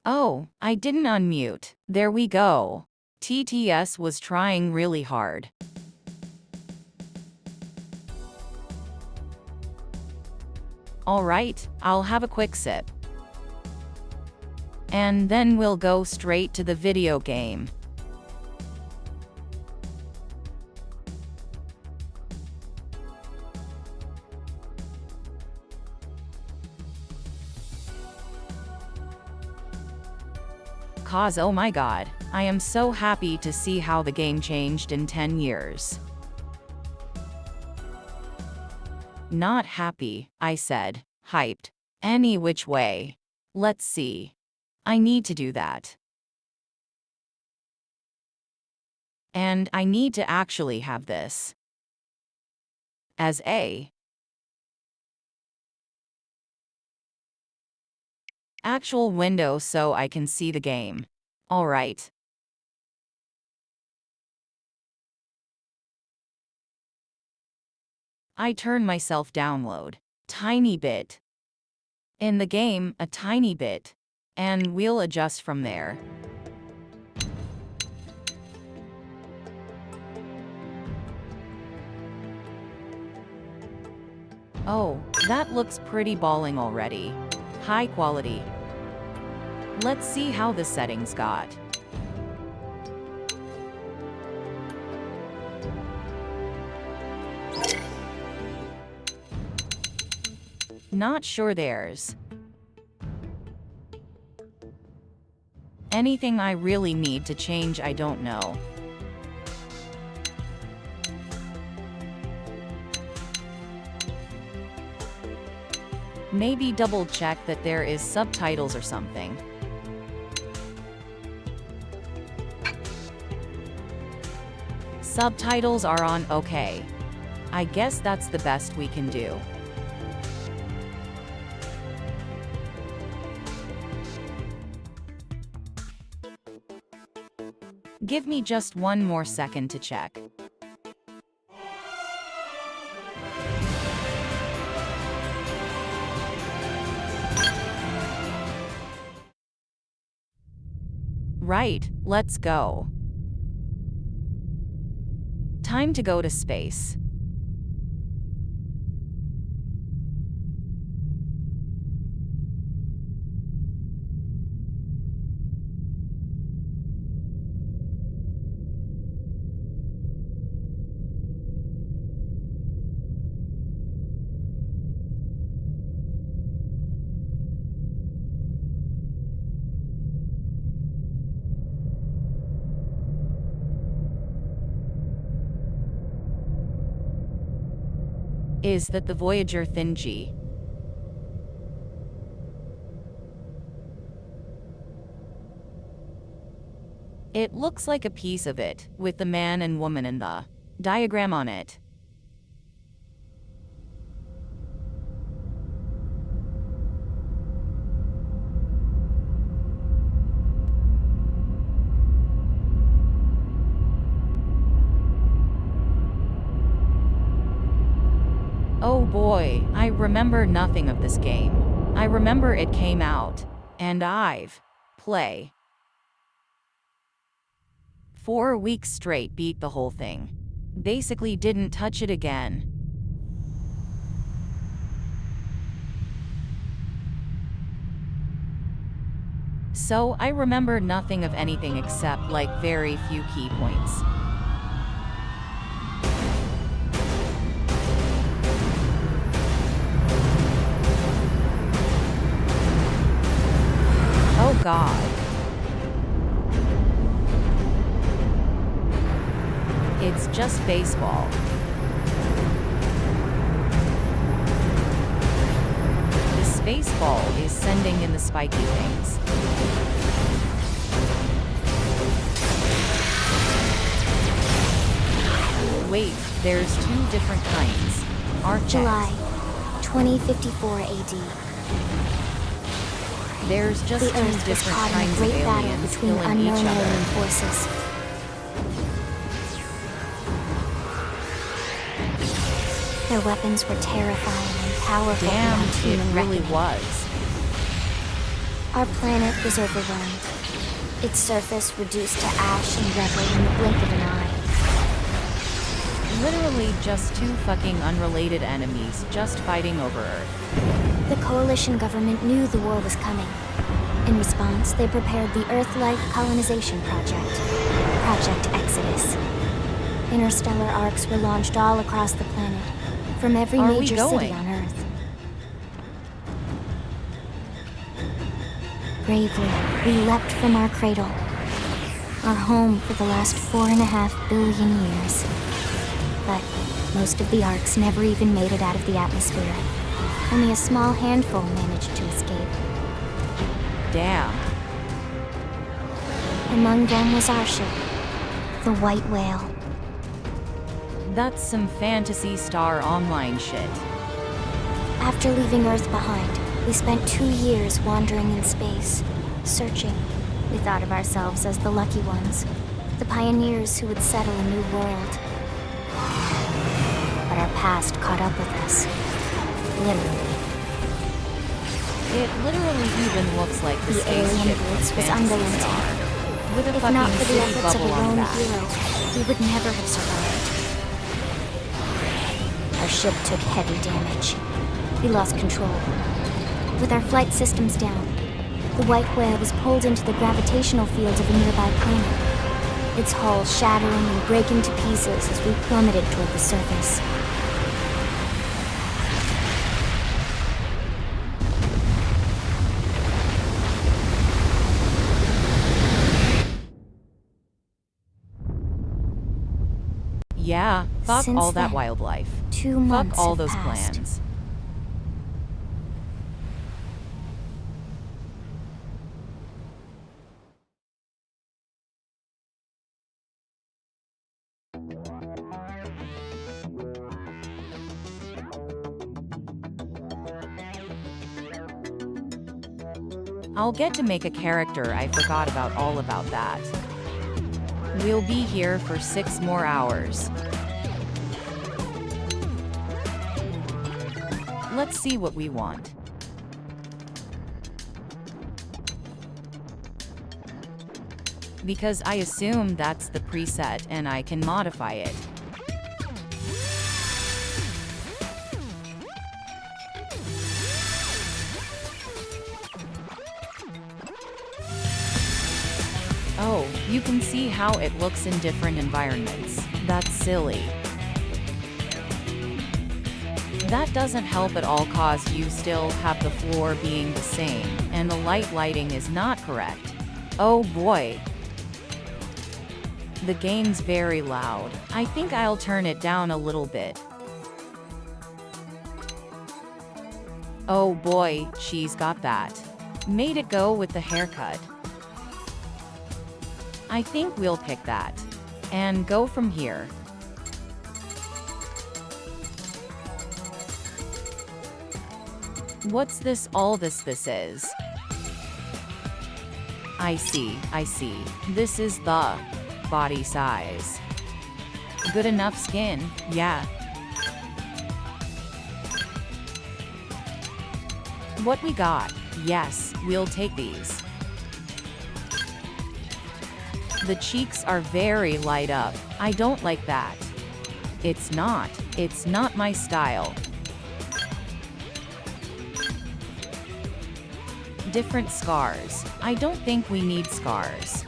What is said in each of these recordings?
Oh, I didn't unmute. There we go. TTS was trying really hard. Alright, I'll have a quick sip. And then we'll go straight to the video game. Cause oh my god, I am so happy to see how the game changed in 10 years. Not happy, I said, hyped. Any which way. Let's see. I need to do that. And I need to actually have this as a actual window so I can see the game. Alright. I turn myself download. Tiny bit. In the game, a tiny bit. And we'll adjust from there. Oh, that looks pretty balling already. High quality. Let's see how the settings got. Not sure there's anything I really need to change. I don't know. Maybe double check that there is subtitles or something. Subtitles are on, okay. I guess that's the best we can do. Give me just one more second to check. Right, let's go. Time to go to space. Is that the Voyager Thingy? It looks like a piece of it, with the man and woman and the diagram on it. Oh boy, I remember nothing of this game. I remember it came out, and I've played 4 weeks straight, beat the whole thing. Basically didn't touch it again. So I remember nothing of anything except like very few key points. Oh God. It's just baseball. The space ball is sending in the spiky things. Wait, there's 2 different kinds. July 2054 AD. There's just The 2 Earth was different caught in a kinds of great battle aliens between killing unknown each alien other. forces. Their weapons were terrifying and powerful Damn, beyond it human really reckoning. was. Our planet was overwhelmed. Its surface reduced to ash and rubble in the blink of an eye. Literally just two fucking unrelated enemies just fighting over Earth. The coalition government knew the war was coming. In response, they prepared the Earth-Life Colonization Project, Project Exodus. Interstellar arcs were launched all across the planet, from every Are we major city going? on Earth. Bravely, we leapt from our cradle, our home for the last 4.5 billion years. But most of the arcs never even made it out of the atmosphere. Only a small handful managed to escape. Damn. Among them was our ship, the White Whale. That's some Fantasy Star Online shit. After leaving Earth behind, we spent 2 years wandering in space, searching. We thought of ourselves as the lucky ones, the pioneers who would settle a new world. But our past caught up with us. Literally. It literally even looks like the The spaceship alien from race was Fantasy unrelenting. Star. With a If fucking not for the city efforts of a bubble on lone back. hero, we would never have survived. Our ship took heavy damage. We lost control. With our flight systems down, the White Whale was pulled into the gravitational field of a nearby planet, its hull shattering and breaking to pieces as we plummeted toward the surface. Yeah, fuck Since all that then, wildlife. 2 months Fuck all have those passed. plans. I'll get to make a character. I forgot all about that. We'll be here for 6 more hours. Let's see what we want. Because I assume that's the preset and I can modify it. Oh, you can see how it looks in different environments. That's silly. That doesn't help at all cause you still have the floor being the same, and the lighting is not correct. Oh boy. The game's very loud. I think I'll turn it down a little bit. Oh boy, she's got that. Made it go with the haircut. I think we'll pick that. And go from here. What's this this is? I see. This is the body size. Good enough skin, yeah. What we got? Yes, we'll take these. The cheeks are very light up. I don't like that. It's not my style. Different scars. I don't think we need scars.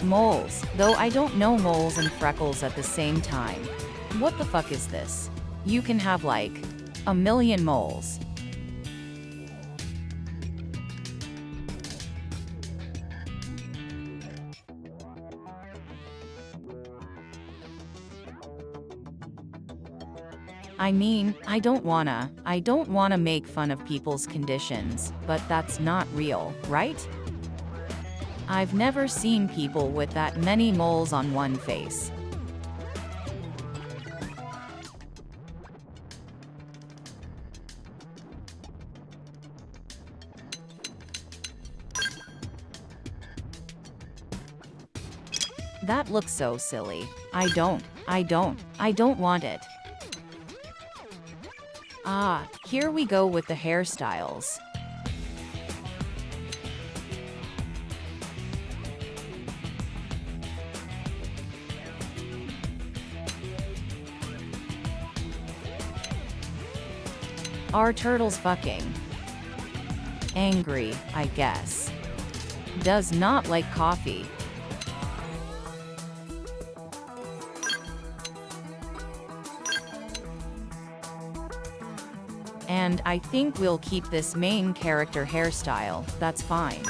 Moles, though I don't know moles and freckles at the same time. What the fuck is this? You can have like 1 million moles. I mean, I don't wanna make fun of people's conditions, but that's not real, right? I've never seen people with that many moles on one face. That looks so silly. I don't want it. Ah, here we go with the hairstyles. Are turtles fucking? Angry, I guess. Does not like coffee. And I think we'll keep this main character hairstyle, that's fine.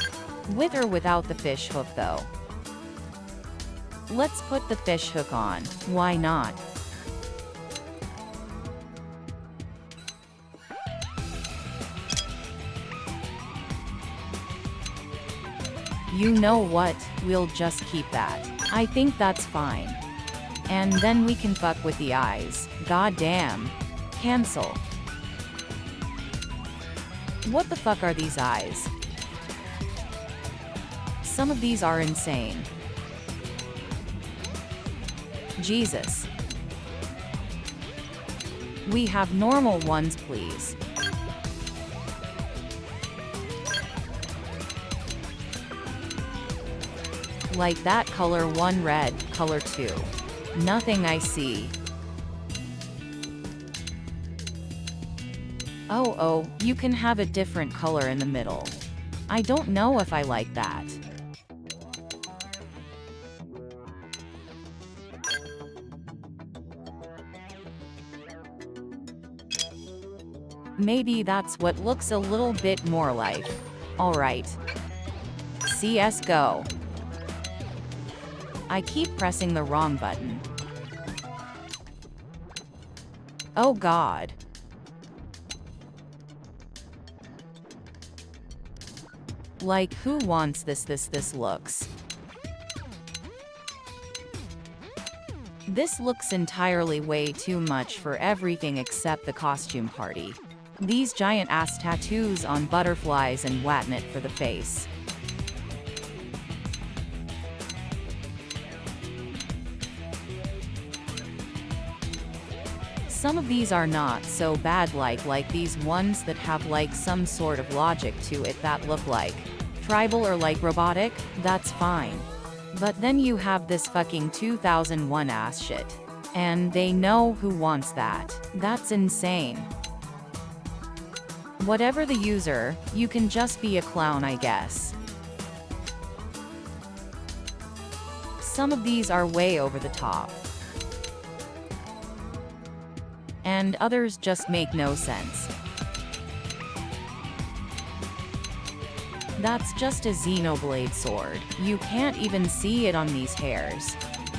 With or without the fish hook though. Let's put the fish hook on, why not? You know what, we'll just keep that. I think that's fine. And then we can fuck with the eyes, god damn. Cancel. What the fuck are these eyes? Some of these are insane. Jesus. We have normal ones, please. Like that color 1 red, color 2. Nothing I see. Oh, you can have a different color in the middle. I don't know if I like that. Maybe that's what looks a little bit more like. Alright. CS:GO. I keep pressing the wrong button. Oh god. Like, who wants this? This looks. This looks entirely way too much for everything except the costume party. These giant ass tattoos on butterflies and whatnot for the face. Some of these are not so bad, like these ones that have like some sort of logic to it that look like tribal or like robotic, that's fine. But then you have this fucking 2001 ass shit. And they know who wants that. That's insane. Whatever the user, you can just be a clown, I guess. Some of these are way over the top. And others just make no sense. That's just a Xenoblade sword. You can't even see it on these hairs.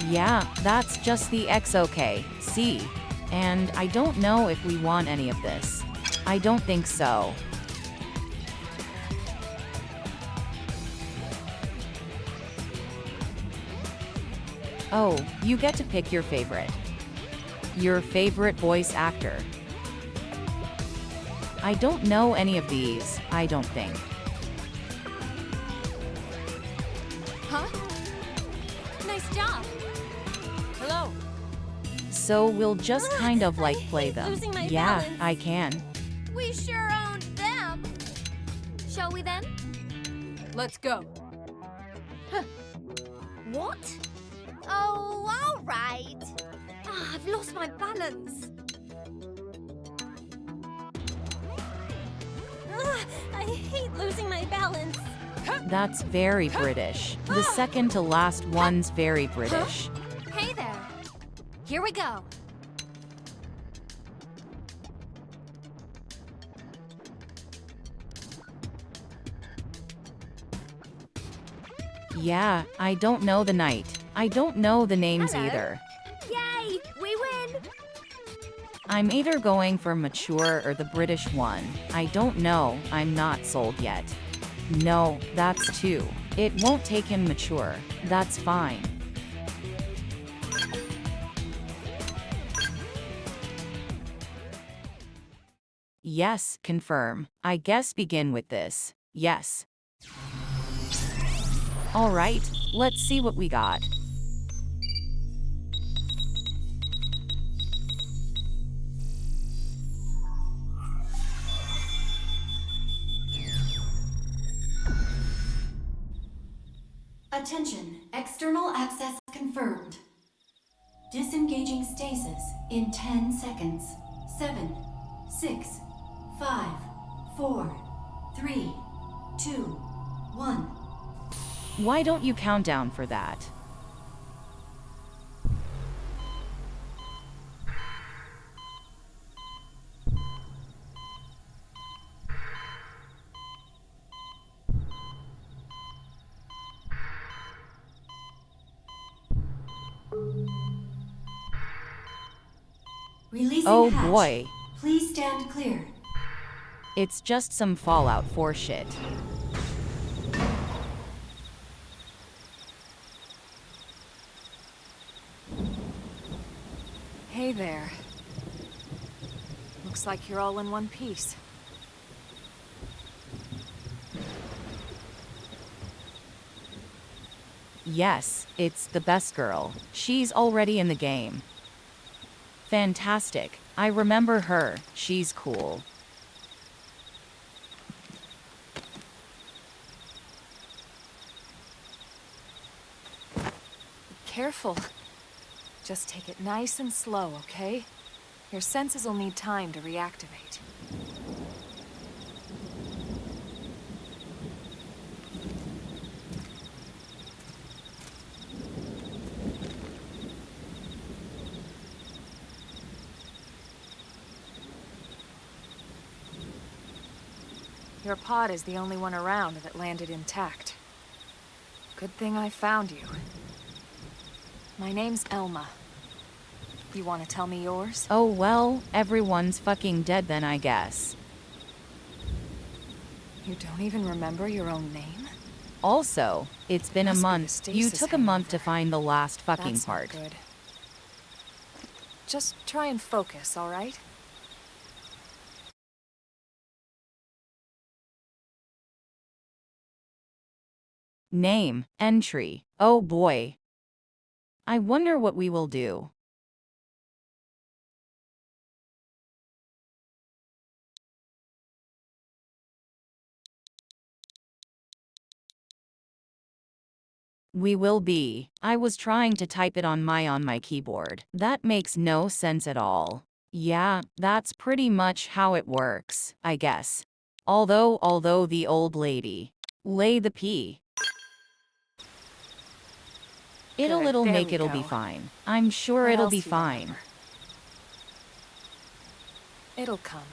Yeah, that's just the XOK, see? And I don't know if we want any of this. I don't think so. Oh, you get to pick your favorite. Your favorite voice actor. I don't know any of these, I don't think. Huh? Nice job. Hello. So we'll just kind of like play them. Losing my Yeah, balance. I can. We sure owned them. Shall we then? Let's go. What? Oh, all right. I've lost my balance. I hate losing my balance. That's very British. The second to last one's very British. Hey there. Here we go. Yeah, I don't know the night. I don't know the names Hello. either. Yay, we win. I'm either going for mature or the British one. I don't know, I'm not sold yet. No, that's 2. It won't take him mature. That's fine. Yes, confirm. I guess begin with this. Yes. Alright, let's see what we got. Attention, external access confirmed. Disengaging stasis in 10 seconds. 7, 6, 5, 4, 3, 2, 1. Why don't you count down for that? Releasing Oh hatch. boy. Please stand clear. It's just some Fallout 4 shit. Hey there. Looks like you're all in one piece. Yes, it's the best girl. She's already in the game. Fantastic. I remember her. She's cool. Careful. Just take it nice and slow, okay? Your senses will need time to reactivate. Your pod is the only one around that landed intact. Good thing I found you. My name's Elma. You want to tell me yours? Oh well, everyone's fucking dead then I guess. You don't even remember your own name? Also, it's been a Must be the month. You stasis took a month to hangover. find the last fucking That's not part. good. Just try and focus, all right? Name, entry. Oh boy. I wonder what we will do. We will be. I was trying to type it on my keyboard. That makes no sense at all. Yeah, that's pretty much how it works, I guess. Although the old lady. Lay the P. It'll Good, there make we it'll be go. fine. I'm sure What it'll else be do you fine. remember? It'll come.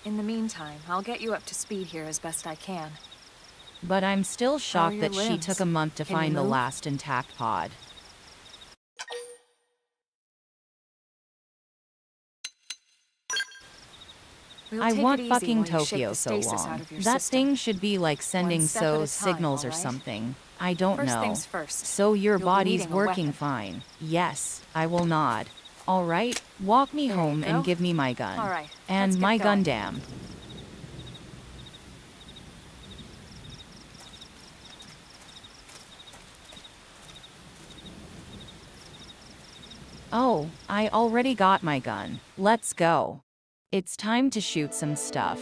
In the meantime, I'll get you up to speed here as best I can. But I'm still How are shocked your that she limbs? took a month to Can you find the move? last intact pod. We'll I take want it easy fucking while you shake Tokyo the so stasis out long. of your That system. thing should be like sending step at a SOS time, signals or all right? something. I don't First know. things first. So your You'll be body's needing a working weapon. fine. Yes, I will nod. All right, walk me There you home go. and give me my gun. All right, And let's get my going. Gundam. Oh, I already got my gun. Let's go. It's time to shoot some stuff.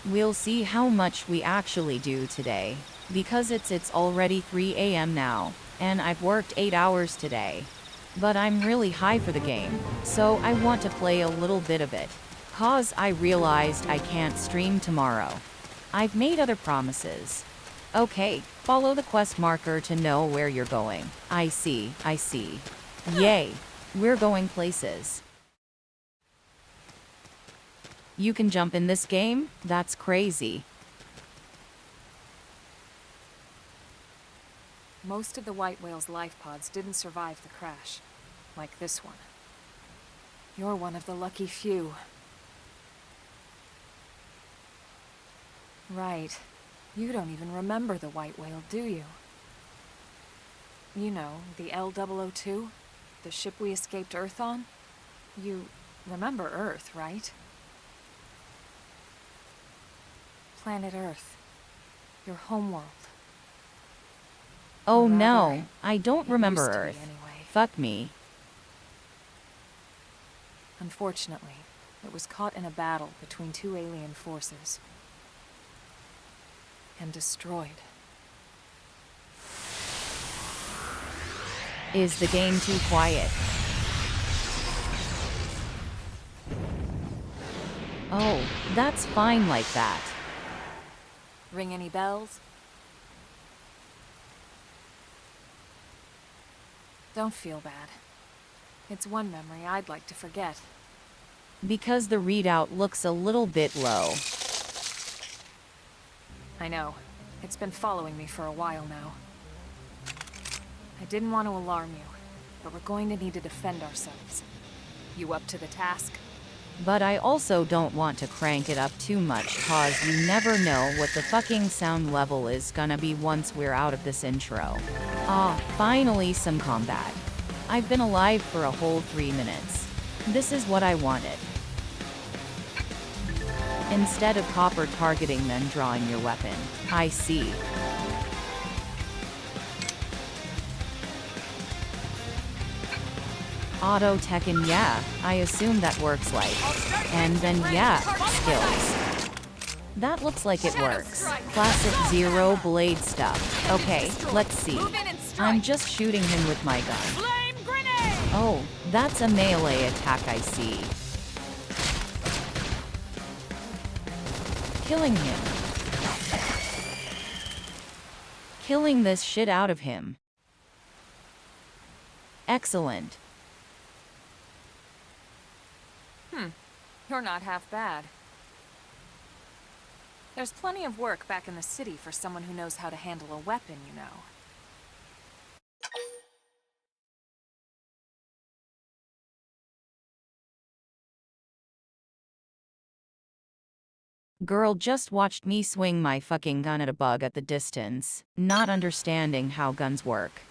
We'll see how much we actually do today. Because it's already 3 a.m. now, and I've worked 8 hours today. But I'm really high for the game, so I want to play a little bit of it. 'Cause I realized I can't stream tomorrow. I've made other promises. Okay, follow the quest marker to know where you're going. I see. Yay, we're going places. You can jump in this game? That's crazy. Most of the white whale's life pods didn't survive the crash, like this one. You're one of the lucky few. Right. You don't even remember the white whale, do you? You know, the L002? The ship we escaped Earth on? You remember Earth, right? Planet Earth. Your homeworld. Oh Or rather, no, I don't it remember used to be Earth. anyway. Fuck me. Unfortunately, it was caught in a battle between two alien forces. and destroyed. Is the game too quiet? Oh, that's fine like that. Ring any bells? Don't feel bad. It's one memory I'd like to forget. Because the readout looks a little bit low. I know. It's been following me for a while now. I didn't want to alarm you, but we're going to need to defend ourselves. You up to the task? But I also don't want to crank it up too much cause you never know what the fucking sound level is gonna be once we're out of this intro. Ah, finally some combat. I've been alive for a whole 3 minutes. This is what I wanted. Instead of copper targeting then drawing your weapon. I see. Auto Tekken, yeah, I assume that works like. And then yeah, skills. That looks like it works. Classic Xenoblade stuff. Okay, let's see. I'm just shooting him with my gun. Oh, that's a melee attack, I see. Killing him. Killing this shit out of him. Excellent. You're not half bad. There's plenty of work back in the city for someone who knows how to handle a weapon, you know. Girl just watched me swing my fucking gun at a bug at the distance, not understanding how guns work.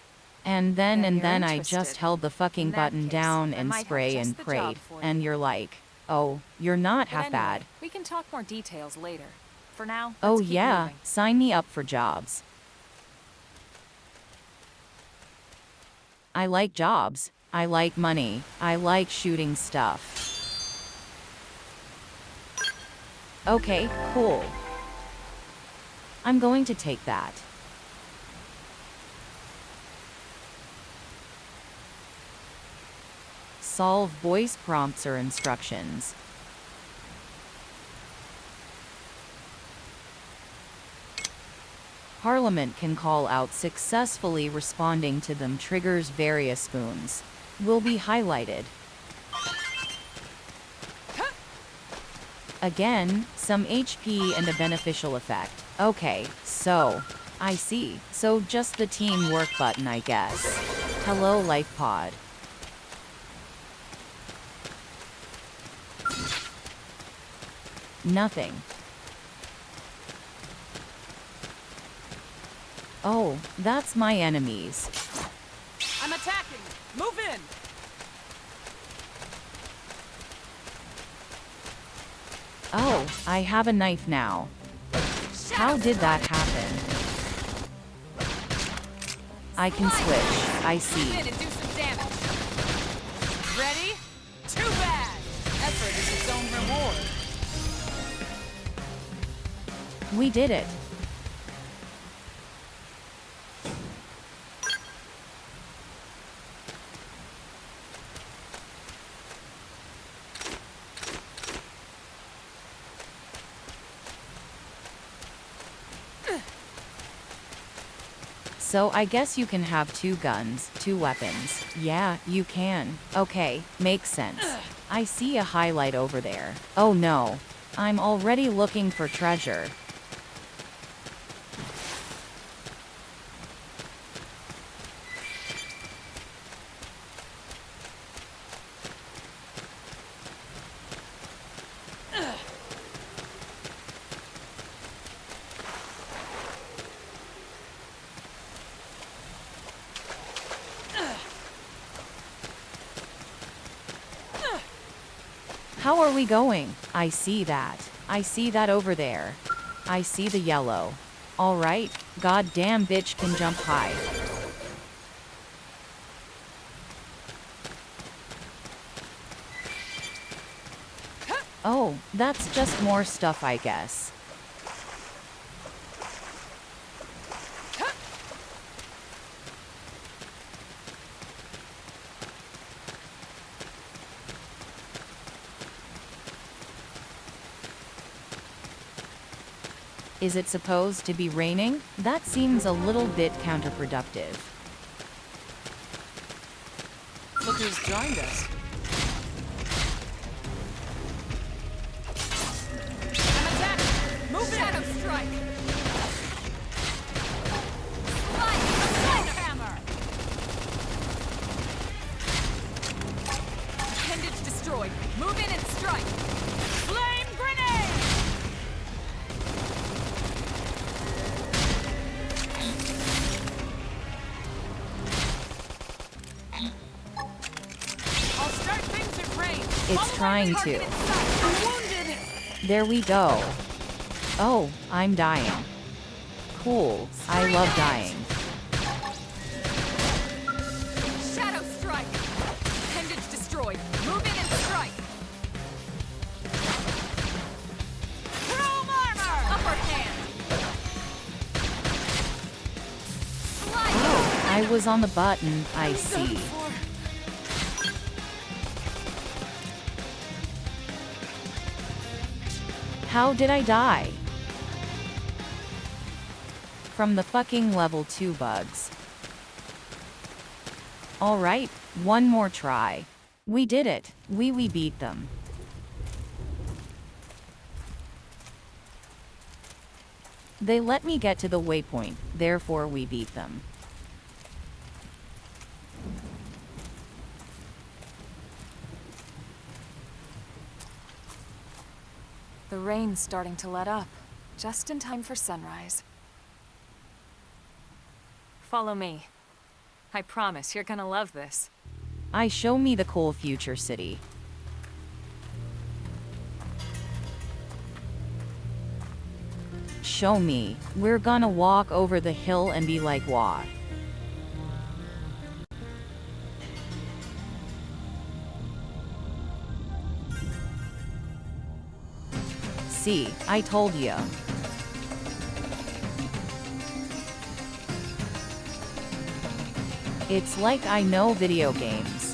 And then I just interested. held the fucking In that button case, down I and might have spray just and the job prayed, for and you. you're like, oh, you're not But half anyway, bad. we can talk more details later. For now, Oh let's keep yeah, moving. sign me up for jobs. I like jobs. I like money. I like shooting stuff. Okay, cool. I'm going to take that. Solve voice prompts or instructions. Parliament can call out successfully responding to them triggers various spoons. Will be highlighted. Again, some HP and a beneficial effect. Okay, so. I see. So just the teamwork button, I guess. Hello, Life Pod. Nothing. Oh, that's my enemies. I'm attacking! Move in! Oh, I have a knife now. How did that happen? I can switch. I Move see. in and do some damage. Ready? Too bad! Effort is its own reward. We did it. So I guess you can have 2 guns, 2 weapons. Yeah, you can. Okay, makes sense. I see a highlight over there. Oh no. I'm already looking for treasure. How are we going? I see that. I see that over there. I see the yellow. Alright, goddamn bitch can jump high. Oh, that's just more stuff I guess. Is it supposed to be raining? That seems a little bit counterproductive. Look who's joined us. I'm attacking! Move it! Shadow strike! Slide hammer! Appendage destroyed. Move in and strike! Flame grenade! I'll start things at range. It's trying to. I'm wounded! There we go. Oh, I'm dying. Cool. I love dying. Shadow strike! Appendage destroyed. Move in and strike! Chrome armor! Upper hand! Oh, I was on the button. I see. How did I die? From the fucking level 2 bugs. Alright, one more try. We did it. We beat them. They let me get to the waypoint, therefore we beat them. The rain's starting to let up, just in time for sunrise. Follow me. I promise you're gonna love this. Show me the cool future city. Show me. We're gonna walk over the hill and be like, wah. See, I told you. It's like I know video games.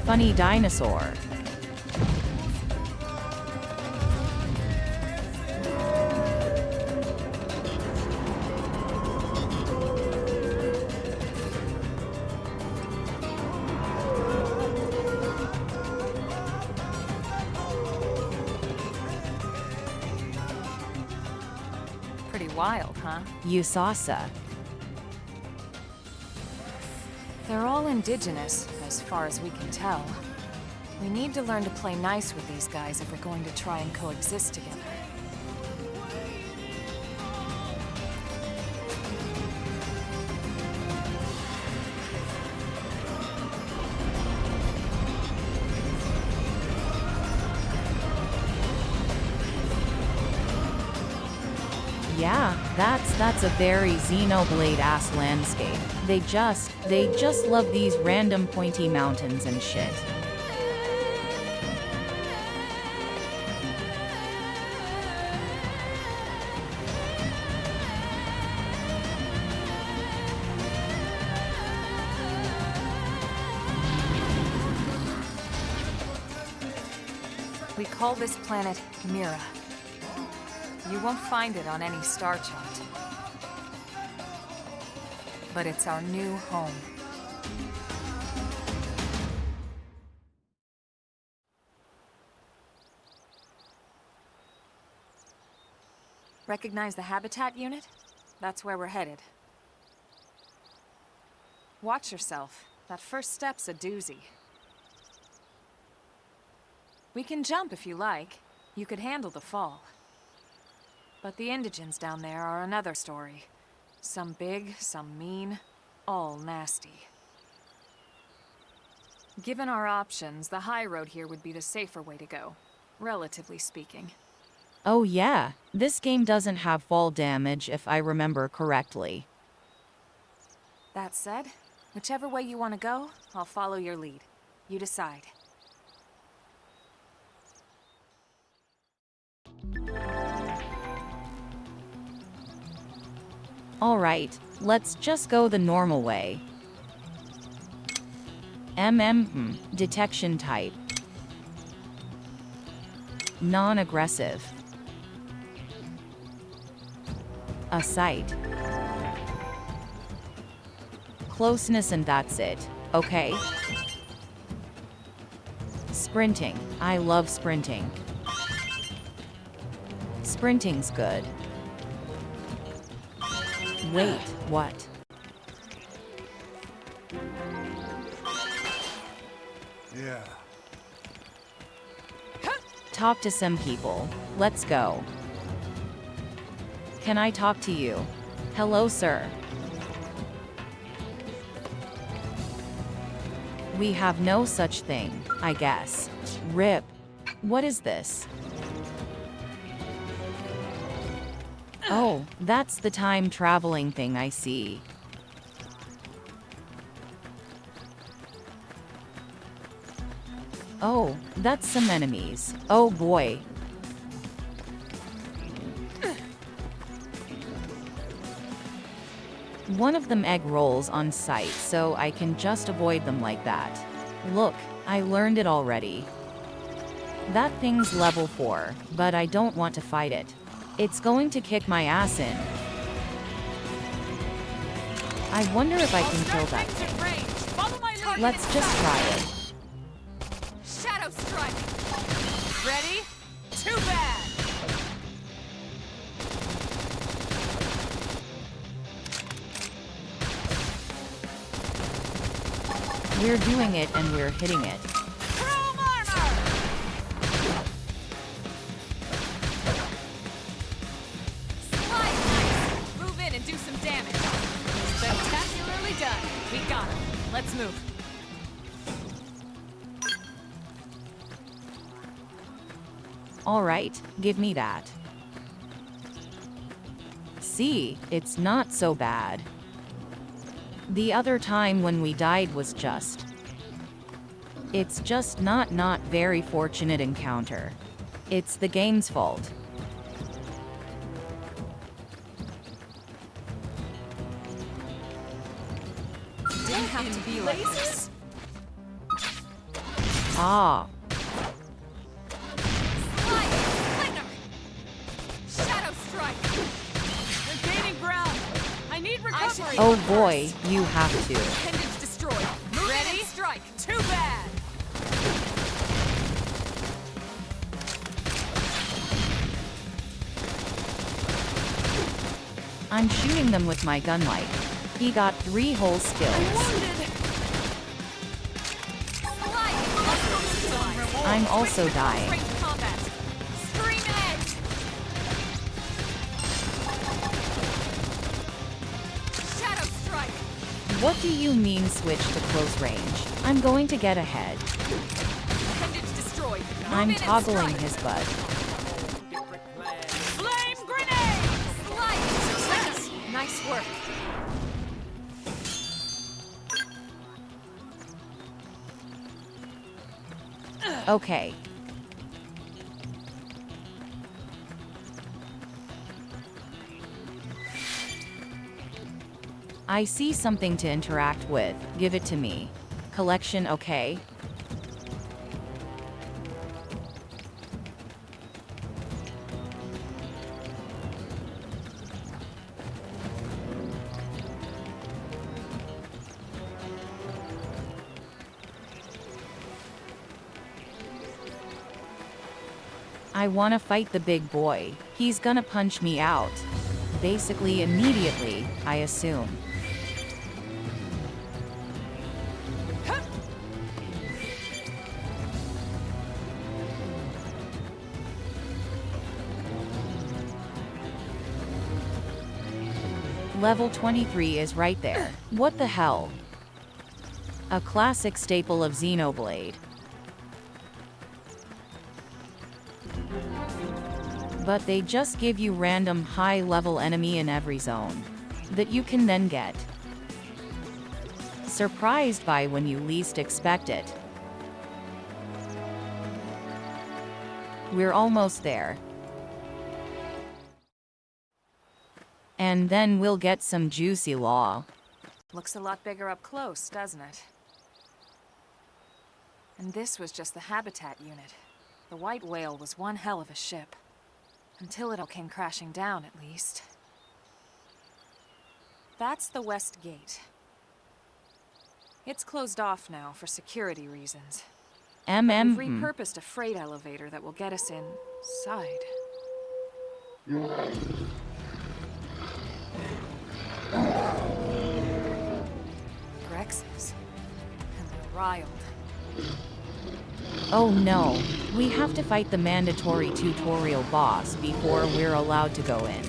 Funny dinosaur. Pretty wild, huh? Usasa. They're all indigenous, as far as we can tell. We need to learn to play nice with these guys if we're going to try and coexist together. Yeah, that's a very Xenoblade-ass landscape. They just love these random pointy mountains and shit. We call this planet Mira. You won't find it on any star chart. But it's our new home. Recognize the habitat unit? That's where we're headed. Watch yourself. That first step's a doozy. We can jump if you like. You could handle the fall. But the indigents down there are another story. Some big, some mean, all nasty. Given our options, the high road here would be the safer way to go, relatively speaking. Oh yeah, this game doesn't have fall damage if I remember correctly. That said, whichever way you want to go, I'll follow your lead. You decide. Alright, let's just go the normal way. Detection type. Non-aggressive. A sight. Closeness and that's it, okay? Sprinting. I love sprinting. Sprinting's good. Wait, what? Yeah. Talk to some people. Let's go. Can I talk to you? Hello, sir. We have no such thing, I guess. RIP. What is this? Oh, that's the time traveling thing I see. Oh, that's some enemies. Oh boy. One of them egg rolls on sight, so I can just avoid them like that. Look, I learned it already. That thing's level 4, but I don't want to fight it. It's going to kick my ass in. I wonder if I can kill that thing. Let's just try it. Shadow strike. Ready? Too bad. We're doing it and we're hitting it. Chrome armor. Slide nice. Move in and do some damage. Spectacularly done. We got him. Let's move. Alright, give me that. See, it's not so bad. The other time when we died was just... It's just not very fortunate encounter. It's the game's fault. Didn't have to be like this. Ah. Shadow strike. We're gaining ground. I need recovery. Oh boy, you have to. Appendage destroyed. Ready? Strike. Too bad. I'm shooting them with my gun light. He got 3 whole skills. I'm also dying. Scream edge. Shadow strike. What do you mean switch to close range? I'm going to get ahead. Appendage destroyed. Move I'm in and toggling strike. his butt. Flame grenade. Slice. Nice work. Okay. I see something to interact with. Give it to me. Collection, okay? I wanna fight the big boy. He's gonna punch me out. Basically immediately, I assume. Level 23 is right there. What the hell? A classic staple of Xenoblade. But they just give you random high-level enemy in every zone that you can then get surprised by when you least expect it. We're almost there. And then we'll get some juicy law. Looks a lot bigger up close, doesn't it? And this was just the habitat unit. The white whale was one hell of a ship. Until it all came crashing down, at least. That's the west gate. It's closed off now for security reasons. We've repurposed a freight elevator that will get us inside. Grexes. And they're riled. Oh no, we have to fight the mandatory tutorial boss before we're allowed to go in.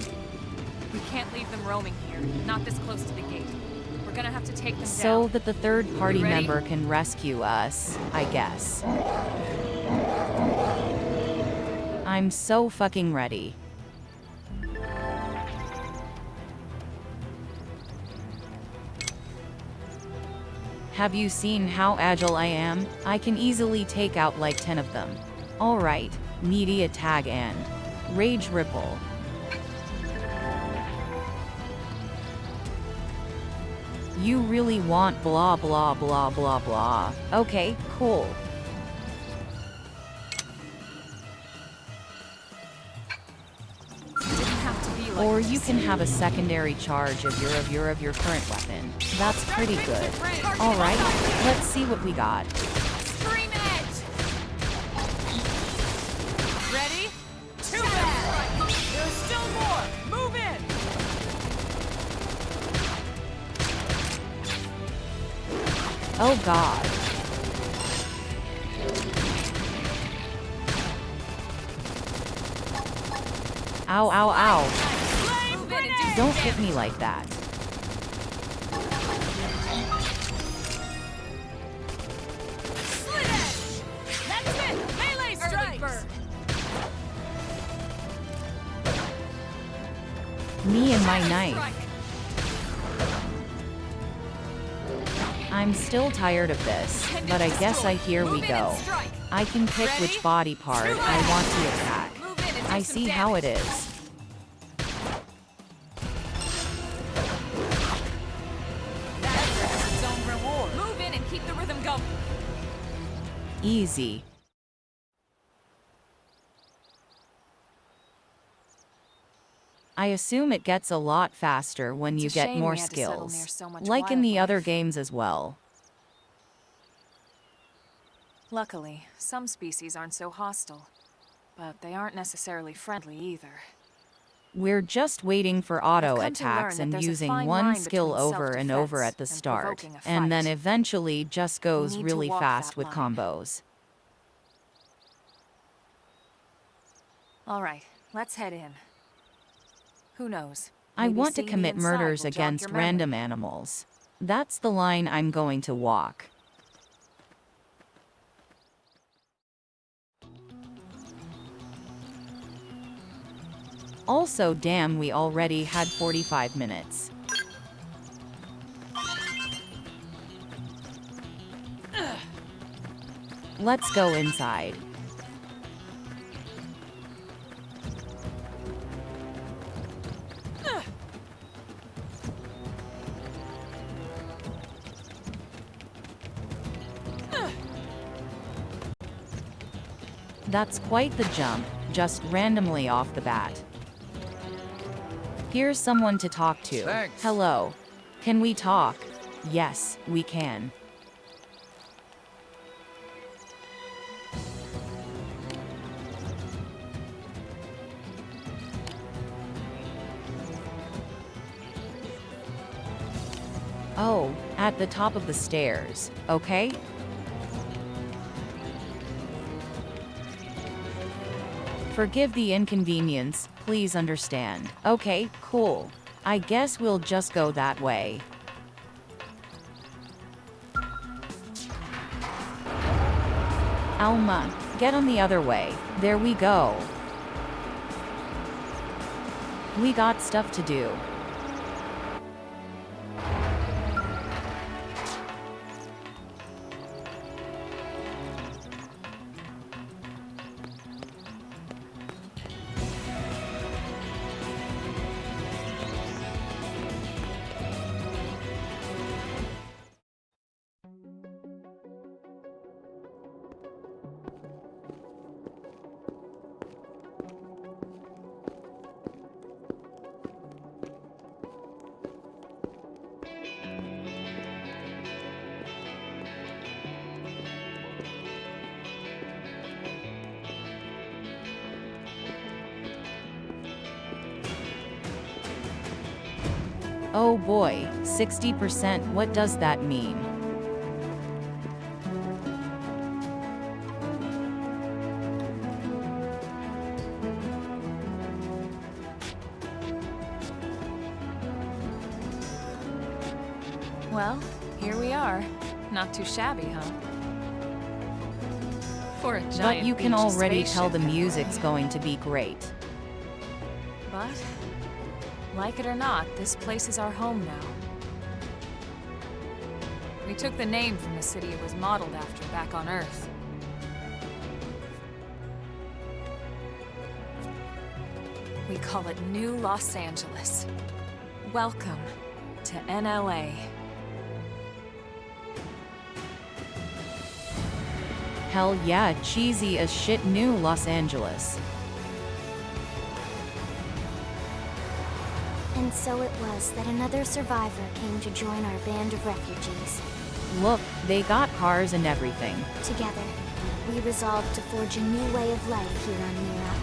We can't leave them roaming here, not this close to the gate. We're gonna have to take them So down. that the third party Ready? member can rescue us, I guess. I'm so fucking ready. Have you seen how agile I am? I can easily take out like 10 of them. Alright, media tag and rage ripple. You really want blah blah blah blah blah. Okay, cool. Didn't have to be like Or this. you can have a secondary charge of your current weapon. That's pretty good. Alright, let's see what we got. Scream it! Ready? Too bad! There's still more! Move in! Oh god. Ow, ow, ow. Move in and do Don't hit me like that. Slit edge! That's it! Melee strikes! Me and my knife. I'm still tired of this, but I guess here we go. I can pick which body part I want to attack. I see how it is. That's its own reward. Move in and keep the rhythm going. Easy. I assume it gets a lot faster when It's you a get shame more we had to settle near skills, so much like in the other wildlife. games as well. Luckily, some species aren't so hostile. But they aren't necessarily friendly either. We're just waiting for auto I've come to learn attacks that and there's a using fine one line skill between over and over self-defense at the and start, provoking a and then fight. eventually just goes need to really walk fast that with line. combos. All right, let's head in. Who knows? I Maybe want to seeing the commit inside murders will jog against your memory. random animals. That's the line I'm going to walk. Also, damn, we already had 45 minutes. Let's go inside. That's quite the jump, just randomly off the bat. Here's someone to talk to. Thanks. Hello. Can we talk? Yes, we can. Oh, at the top of the stairs, okay? Forgive the inconvenience, please understand. Okay, cool. I guess we'll just go that way. Alma, get on the other way. There we go. We got stuff to do. Oh boy, 60%, what does that mean? Well, here we are. Not too shabby, huh? For a giant But you can beach already tell the spaceship. music's going to be great. But, like it or not, this place is our home now. We took the name from the city it was modeled after back on Earth. We call it New Los Angeles. Welcome to NLA. Hell yeah, cheesy as shit, New Los Angeles. And so it was that another survivor came to join our band of refugees. Look, they got cars and everything. Together, we resolved to forge a new way of life here on Mira.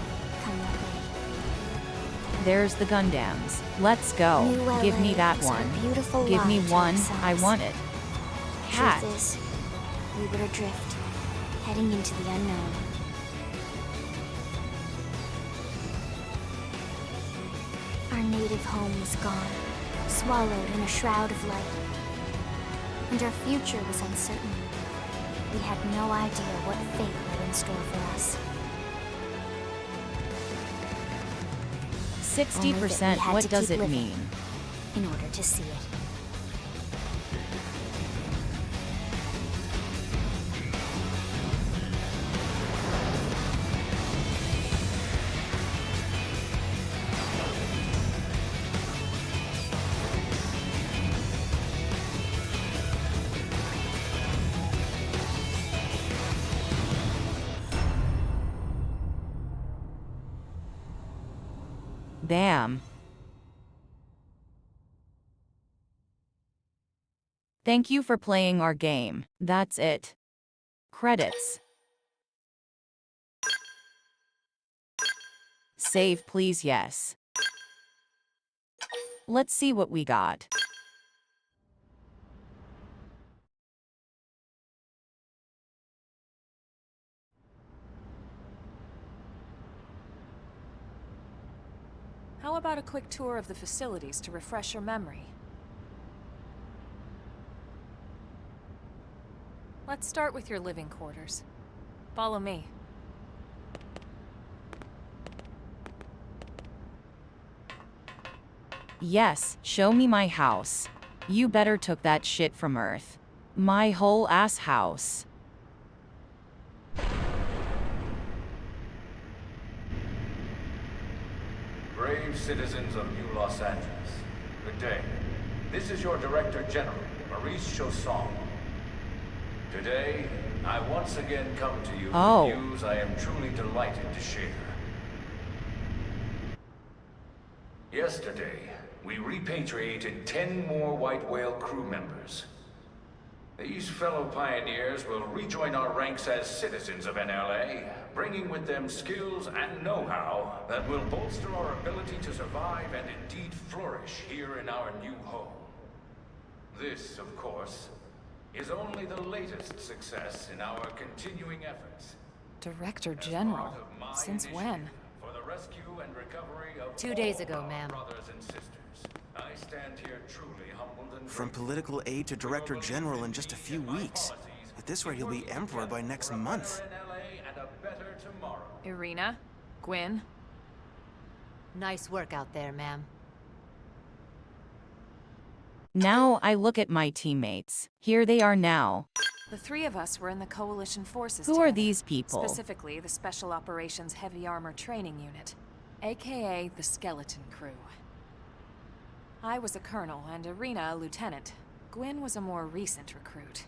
Come what may. There's the Gundams. Let's go. New LA Give me that is our one. beautiful Give me lie to one. ourselves. I want it. Cat. Truth is, we were adrift, heading into the unknown. Our native home was gone, swallowed in a shroud of light. And our future was uncertain. We had no idea what fate lay in store for us. Only that we 60%, had what to does keep it living mean? in order to see it. Damn. Thank you for playing our game. That's it. Credits. Save please, yes. Let's see what we got. How about a quick tour of the facilities to refresh your memory? Let's start with your living quarters. Follow me. Yes, show me my house. You better took that shit from Earth. My whole ass house. Brave citizens of New Los Angeles, good day. This is your Director General, Maurice Chausson. Today, I once again come to you Oh. with news I am truly delighted to share. Yesterday, we repatriated 10 more White Whale crew members. These fellow pioneers will rejoin our ranks as citizens of NLA, bringing with them skills and know-how that will bolster our ability to survive and indeed flourish here in our new home. This, of course, is only the latest success in our continuing efforts. Director As General? part of my Since initiative when? For the rescue and recovery of 2 days all ago, our ma'am. brothers and sisters. I stand here truly humbled and From grateful. political aide to director general in just a few weeks. At this rate, he'll be emperor by next month. Irina? Gwyn? Nice work out there, ma'am. Now I look at my teammates. Here they are now. The three of us were in the Coalition forces Who are together. these people? Specifically, the Special Operations Heavy Armor Training Unit, aka the Skeleton Crew. I was a colonel and Irina a lieutenant. Gwyn was a more recent recruit.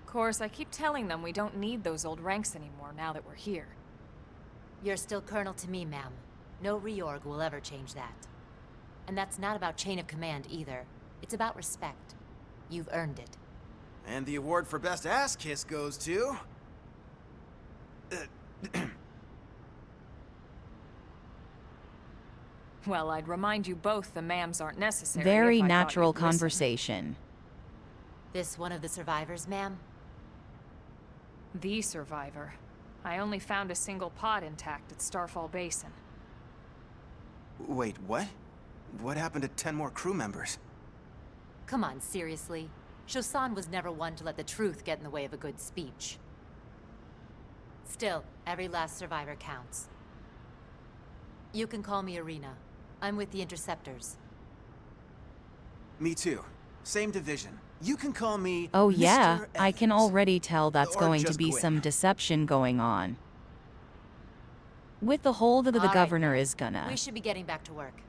Of course, I keep telling them we don't need those old ranks anymore now that we're here. You're still Colonel to me, ma'am. No reorg will ever change that. And that's not about chain of command either. It's about respect. You've earned it. And the award for best ass kiss goes to... Well, I'd remind you both the ma'ams aren't necessary. Very if I thought natural you'd listen. conversation. This one of the survivors, ma'am? The survivor. I only found a single pod intact at Starfall Basin. Wait, what? What happened to 10 more crew members? Come on, seriously? Shosan was never one to let the truth get in the way of a good speech. Still, every last survivor counts. You can call me Arena. I'm with the Interceptors. Me too. Same division. You can call me Oh yeah, Mr. I can Evans. already tell that's Or going to just be Gwyn. some deception going on. With the hold of the All right, governor ma'am. is gonna. We should be getting back to work.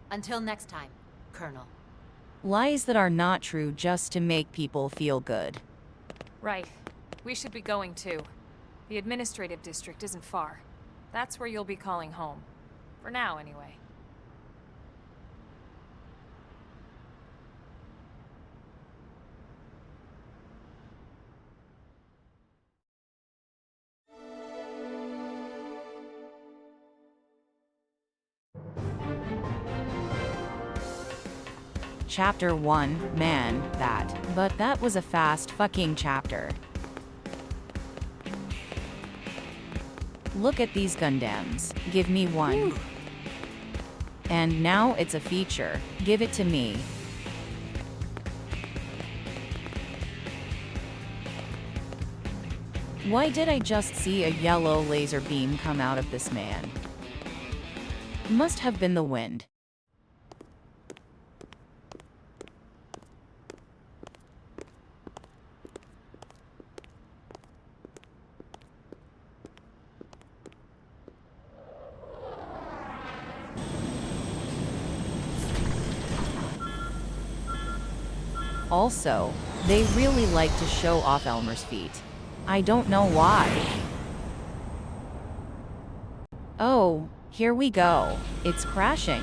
Until next time, Colonel. Lies that are not true just to make people feel good. Right. We should be going too. The administrative district isn't far. That's where you'll be calling home. For now, anyway. Chapter 1, man, that. But that was a fast fucking chapter. Look at these Gundams. Give me one. And now it's a feature. Give it to me. Why did I just see a yellow laser beam come out of this man? Must have been the wind. Also, they really like to show off Elmer's feet. I don't know why. Oh, here we go. It's crashing.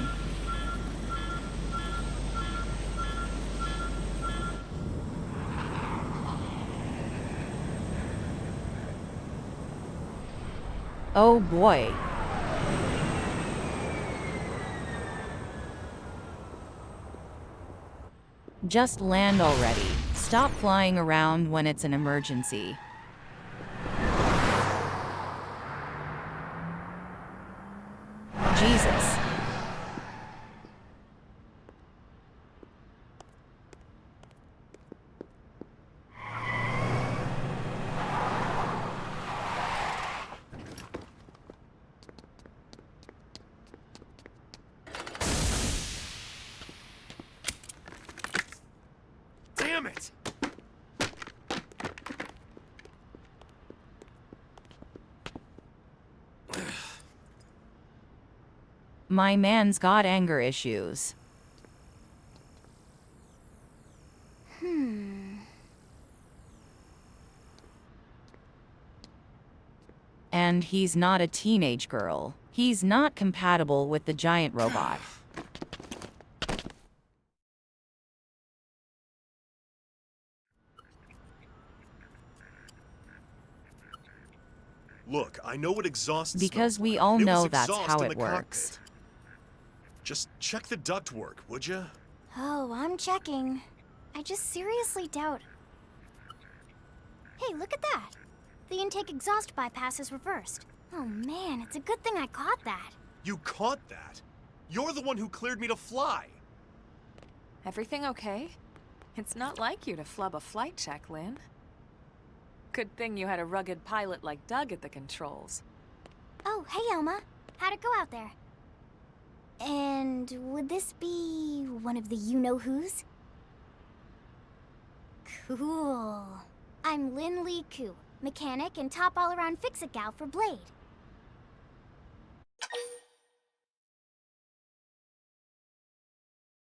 Oh boy. Just land already. Stop flying around when it's an emergency. Jesus. Damn it! My man's got anger issues. And he's not a teenage girl. He's not compatible with the giant robot. Look, I know what exhaust Because smells we like. all It was know that's exhaust how in it the works. cockpit. Just check the ductwork, would you? Oh, I'm checking. I just seriously doubt. Hey, look at that. The intake exhaust bypass is reversed. Oh man, it's a good thing I caught that. You caught that? You're the one who cleared me to fly. Everything okay? It's not like you to flub a flight check, Lynn. Good thing you had a rugged pilot like Doug at the controls. Oh, hey Elma. How'd it go out there? And would this be one of the you-know-who's? Cool. I'm Lynn Lee Koo, mechanic and top all-around fix-it gal for Blade.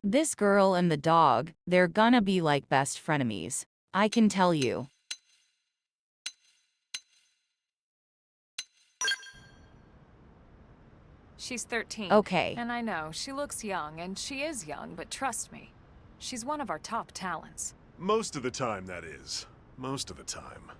This girl and the dog, they're gonna be like best frenemies. I can tell you. She's 13. Okay. And I know, she looks young, and she is young, but trust me, she's one of our top talents. Most of the time, that is. Most of the time.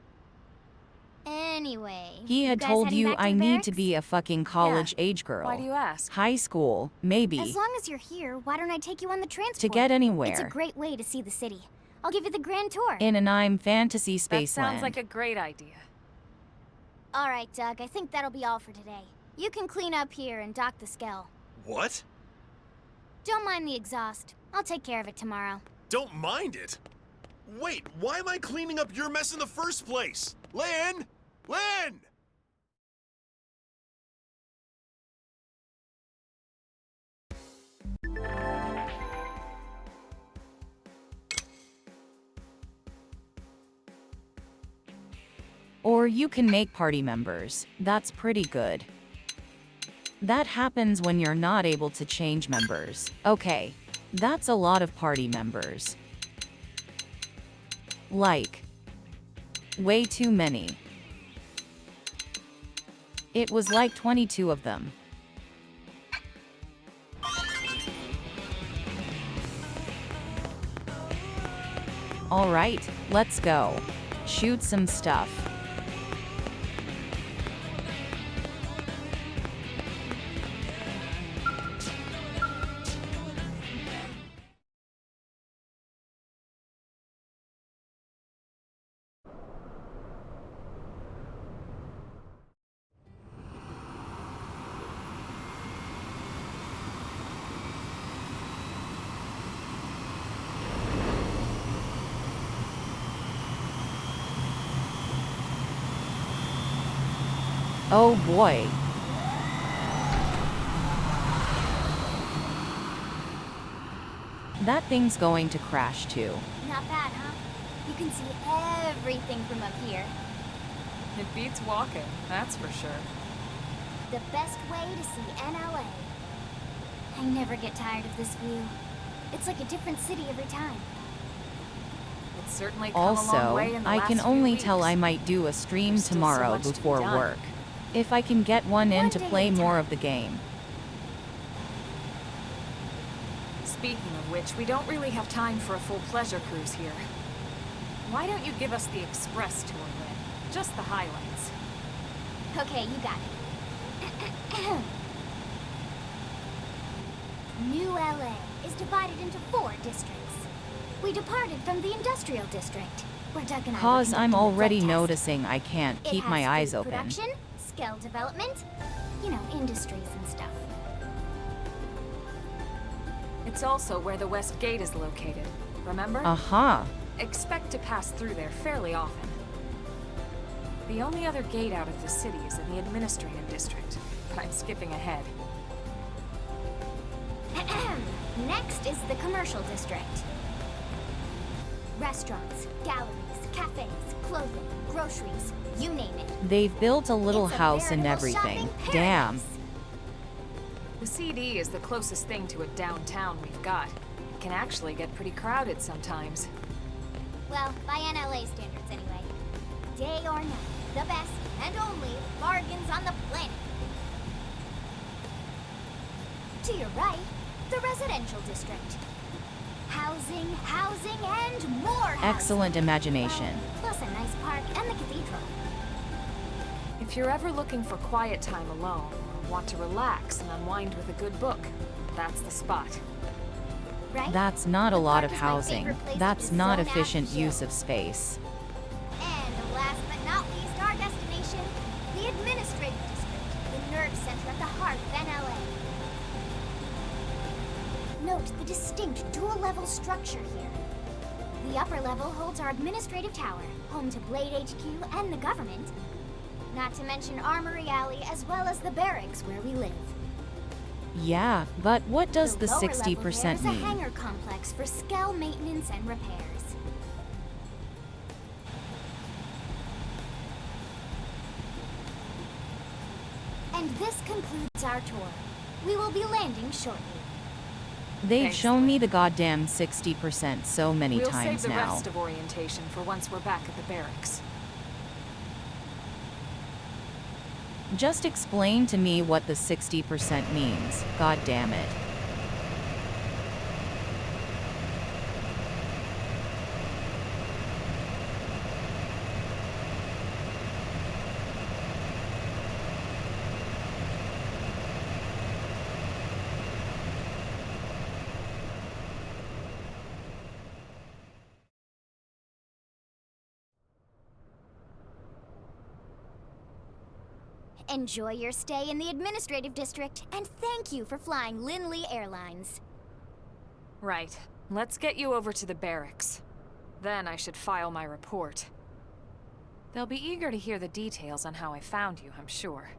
Anyway, He had guys told heading you back to I the need to barracks? be a fucking college-age girl. Why do you ask? High school, maybe. As long as you're here, why don't I take you on the transport? To get anywhere. It's a great way to see the city. I'll give you the grand tour. In an I'm fantasy That spaceland. sounds like a great idea. All right, Doug, I think that'll be all for today. You can clean up here and dock the Skell. What? Don't mind the exhaust. I'll take care of it tomorrow. Don't mind it? Wait, why am I cleaning up your mess in the first place? Lynn! Lynn! Or you can make party members. That's pretty good. That happens when you're not able to change members. Okay, that's a lot of party members. Like, way too many. It was like 22 of them. All right, let's go. Shoot some stuff. Oh boy. That thing's going to crash too. Not bad, huh? You can see everything from up here. It beats walking, that's for sure. The best way to see NLA. I never get tired of this view. It's like a different city every time. It's certainly come a long Also, way in the I last can few only weeks. tell I might do a stream There's still so tomorrow much to be before done. work. If I can get one in One to day play at a more time. of the game. Speaking of which, we don't really have time for a full pleasure cruise here. Why don't you give us the express tour then? Just the highlights. Okay, you got it. New LA is divided into 4 districts. We departed from the industrial district, where Doug and I were Cause I'm conducting the already drug test. noticing I can't It keep has my eyes food open. Production, skill development, you know, industries and stuff. It's also where the West Gate is located, remember? Uh-huh. Expect to pass through there fairly often. The only other gate out of the city is in the administrative district, but I'm skipping ahead. Next is the commercial district. Restaurants, galleries, cafes, clothing, groceries, you name it. They've built a little It's a house and veritable everything. shopping Damn. paradise. The CD is the closest thing to a downtown we've got. It can actually get pretty crowded sometimes. Well, by NLA standards anyway. Day or night, the best and only bargains on the planet. To your right, the residential district. Housing, and more housing. Excellent imagination. Well, plus a nice park and the cathedral. If you're ever looking for quiet time alone, or want to relax and unwind with a good book, that's the spot. Right? That's not a The lot park of is my housing. favorite place to That's just not zone out efficient and use chill. of space. And last but not least, our destination, the administrative district, the nerve center at the heart of NLA. Note the distinct dual-level structure here. The upper level holds our administrative tower, home to Blade HQ and the government. Not to mention Armory Alley, as well as the barracks where we live. Yeah, but what does the lower level 60% there is a mean? hangar complex for Skell maintenance and repairs. And this concludes our tour. We will be landing shortly. They've Thanks, shown me the goddamn 60% so many We'll times save the now. rest of orientation for once we're back at the barracks. Just explain to me what the 60% means. God damn it. Enjoy your stay in the administrative district, and thank you for flying Lindley Airlines. Right. Let's get you over to the barracks. Then I should file my report. They'll be eager to hear the details on how I found you, I'm sure.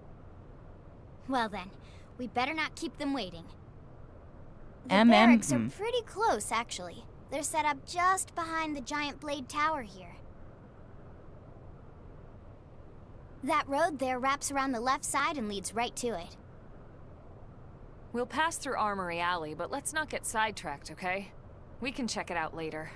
Well then, we better not keep them waiting. The MM, barracks are pretty close, actually. They're set up just behind the giant blade tower here. That road there wraps around the left side and leads right to it. We'll pass through Armory Alley, but let's not get sidetracked, okay? We can check it out later.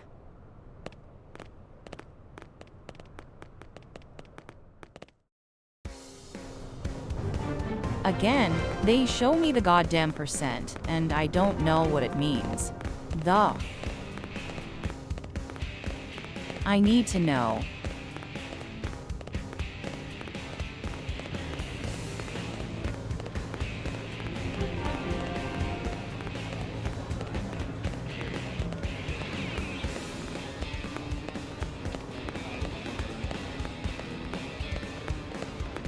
Again, they show me the goddamn percent, and I don't know what it means. I need to know.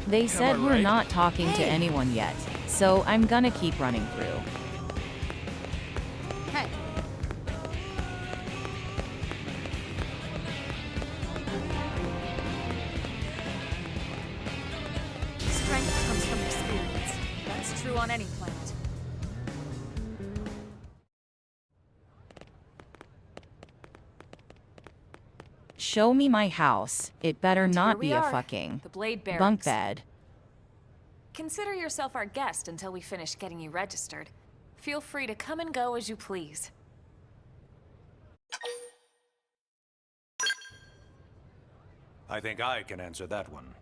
They said we're not talking to anyone yet, so I'm gonna keep running through. Hey. Strength comes from experience. That's true on any planet. Show me my house. It better And not here we be a are, fucking the Blade Barracks. bunk bed. Consider yourself our guest until we finish getting you registered. Feel free to come and go as you please. I think I can answer that one.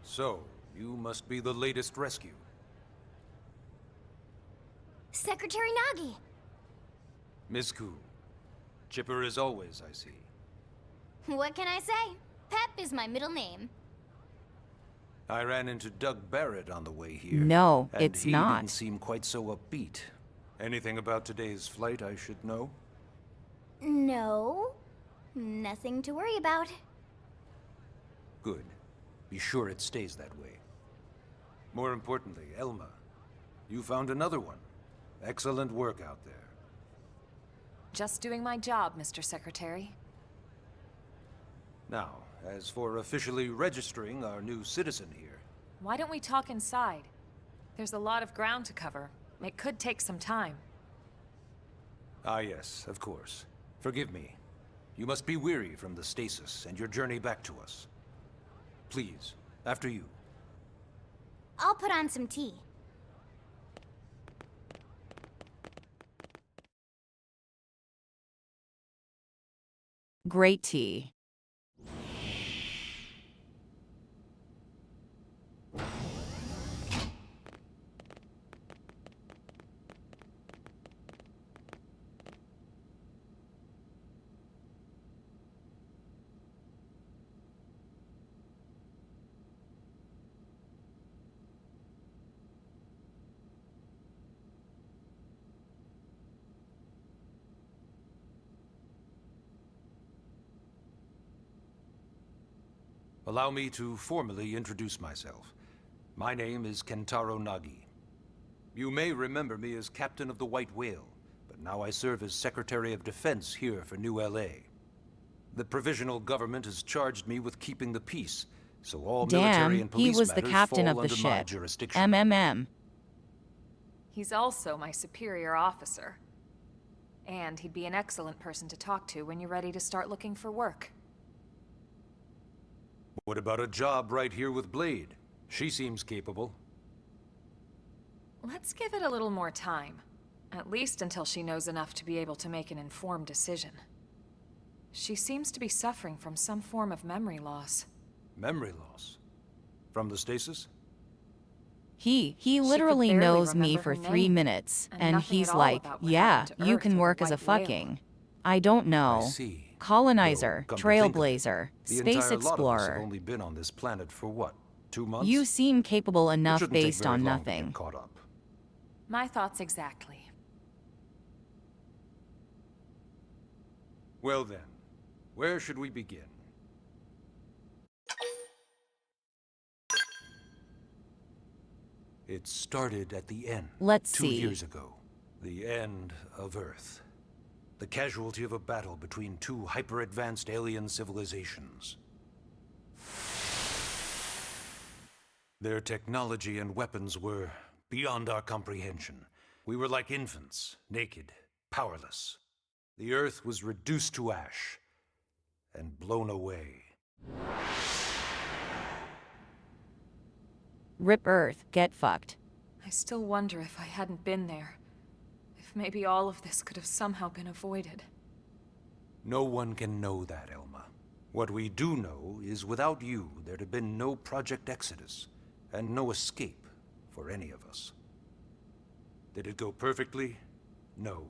So, you must be the latest rescue. Secretary Nagi! Ms. Ku. Chipper as always, I see. What can I say? Pep is my middle name. I ran into Doug Barrett on the way here. No, and it's he not. didn't seem quite so upbeat. Anything about today's flight I should know? No. Nothing to worry about. Good. Be sure it stays that way. More importantly, Elma, you found another one. Excellent work out there. Just doing my job, Mr. Secretary. Now, as for officially registering our new citizen here... Why don't we talk inside? There's a lot of ground to cover. It could take some time. Ah yes, of course. Forgive me. You must be weary from the stasis and your journey back to us. Please, after you. I'll put on some tea. Great tea. Allow me to formally introduce myself. My name is Kentaro Nagi. You may remember me as Captain of the White Whale, but now I serve as Secretary of Defense here for New LA. The provisional government has charged me with keeping the peace, so all military and Damn, he police was the matters captain of fall the under my ship. jurisdiction. MMM. He's also my superior officer. And he'd be an excellent person to talk to when you're ready to start looking for work. What about a job right here with Blade? She seems capable. Let's give it a little more time. At least until she knows enough to be able to make an informed decision. She seems to be suffering from some form of memory loss. Memory loss? From the stasis? He could literally barely knows me remember for her 3 name, minutes, and and nothing he's at all like, about what yeah, happened to you Earth can or the work as a White Whale." fucking... I don't know. I see. Colonizer, Though, come to think of it, trailblazer, the space entire lot of us have explorer. only been on this planet for what? 2 months? You seem capable It enough shouldn't take based very on long to get nothing. caught up. My thoughts exactly. Well then, where should we begin? It started at the end. Let's 2 see. years ago. The end of Earth. The casualty of a battle between two hyper-advanced alien civilizations. Their technology and weapons were beyond our comprehension. We were like infants, naked, powerless. The Earth was reduced to ash and blown away. Rip Earth, get fucked. I still wonder if I hadn't been there. If maybe all of this could have somehow been avoided. No one can know that, Elma. What we do know is without you, there'd have been no Project Exodus, and no escape for any of us. Did it go perfectly? No.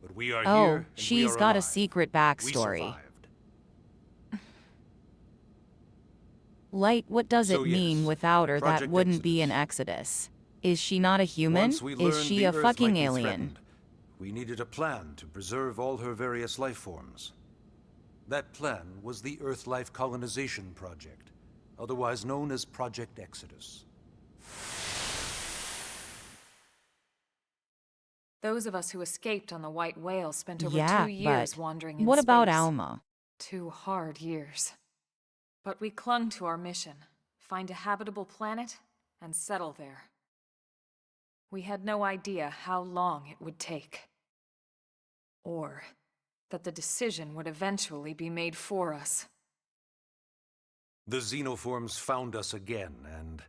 But we are here, Oh, and she's we are got a alive. secret We backstory. survived. Light, what does So it mean yes, without her that Project wouldn't be an Exodus. Exodus? Is she not a human? Once we Is learned she the a Earth fucking might be alien? threatened, we needed a plan to preserve all her various life forms. That plan was the Earth Life Colonization Project, otherwise known as Project Exodus. Those of us who escaped on the White Whale spent over Yeah, 2 years but wandering in what about space. Alma? 2 hard years. But we clung to our mission, find a habitable planet and settle there. We had no idea how long it would take. Or that the decision would eventually be made for us. The xenoforms found us again, and,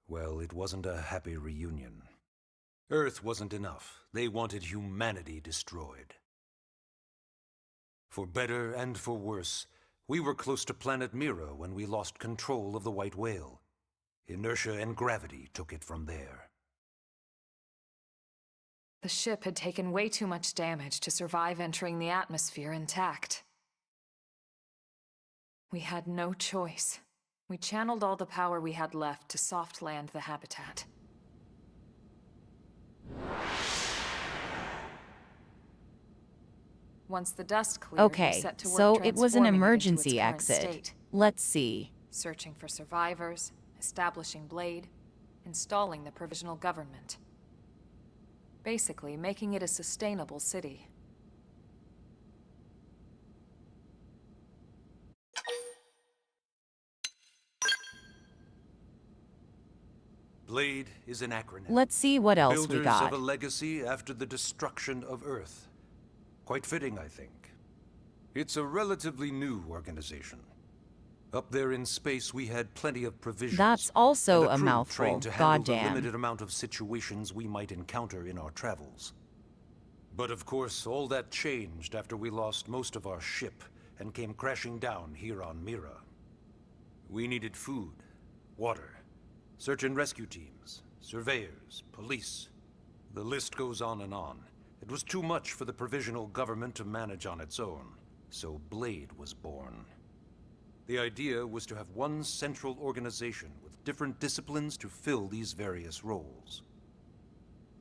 well, it wasn't a happy reunion. Earth wasn't enough. They wanted humanity destroyed. For better and for worse, we were close to planet Mira when we lost control of the White Whale. Inertia and gravity took it from there. The ship had taken way too much damage to survive entering the atmosphere intact. We had no choice. We channeled all the power we had left to soft land the habitat. Once the dust cleared, we Okay, set to work so it was an transforming it into its emergency current exit. state. Let's see. Searching for survivors, establishing Blade, installing the provisional government. Basically, making it a sustainable city. Blade is an acronym. Let's see what else Builders we got. of a legacy after the destruction of Earth. Quite fitting, I think. It's a relatively new organization. Up there in space, we had plenty of provisions. That's also and a crew mouthful. trained to handle the Goddamn. limited amount of situations we might encounter in our travels. But of course, all that changed after we lost most of our ship and came crashing down here on Mira. We needed food, water, search and rescue teams, surveyors, police. The list goes on and on. It was too much for the provisional government to manage on its own, so Blade was born. The idea was to have one central organization with different disciplines to fill these various roles.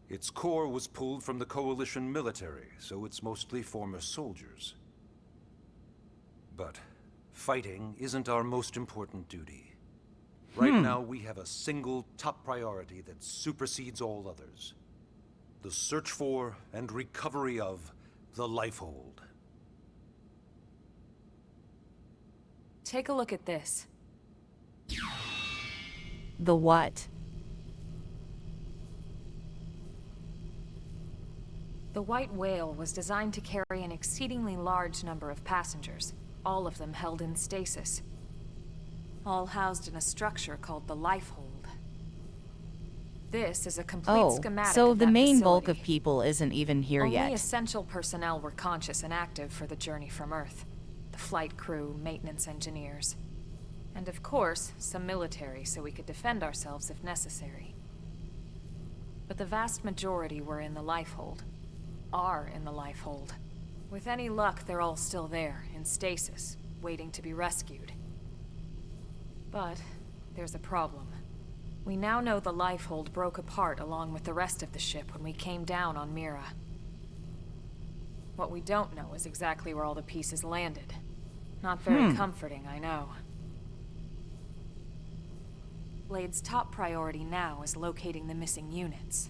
Its core was pulled from the Coalition military, so it's mostly former soldiers. But fighting isn't our most important duty. Right now, we have a single top priority that supersedes all others. The search for and recovery of the Lifehold. Take a look at this. The what? The White Whale was designed to carry an exceedingly large number of passengers, all of them held in stasis. All housed in a structure called the Lifehold. This is a complete Oh, schematic so of the that main bulk facility. of people isn't even here Only yet. essential personnel were conscious and active for the journey from Earth. The flight crew, maintenance engineers. And of course, some military so we could defend ourselves if necessary. But the vast majority were in the Lifehold. Are in the Lifehold. With any luck, they're all still there, in stasis, waiting to be rescued. But there's a problem. We now know the Lifehold broke apart along with the rest of the ship when we came down on Mira. What we don't know is exactly where all the pieces landed. Not very comforting, I know. Blade's top priority now is locating the missing units.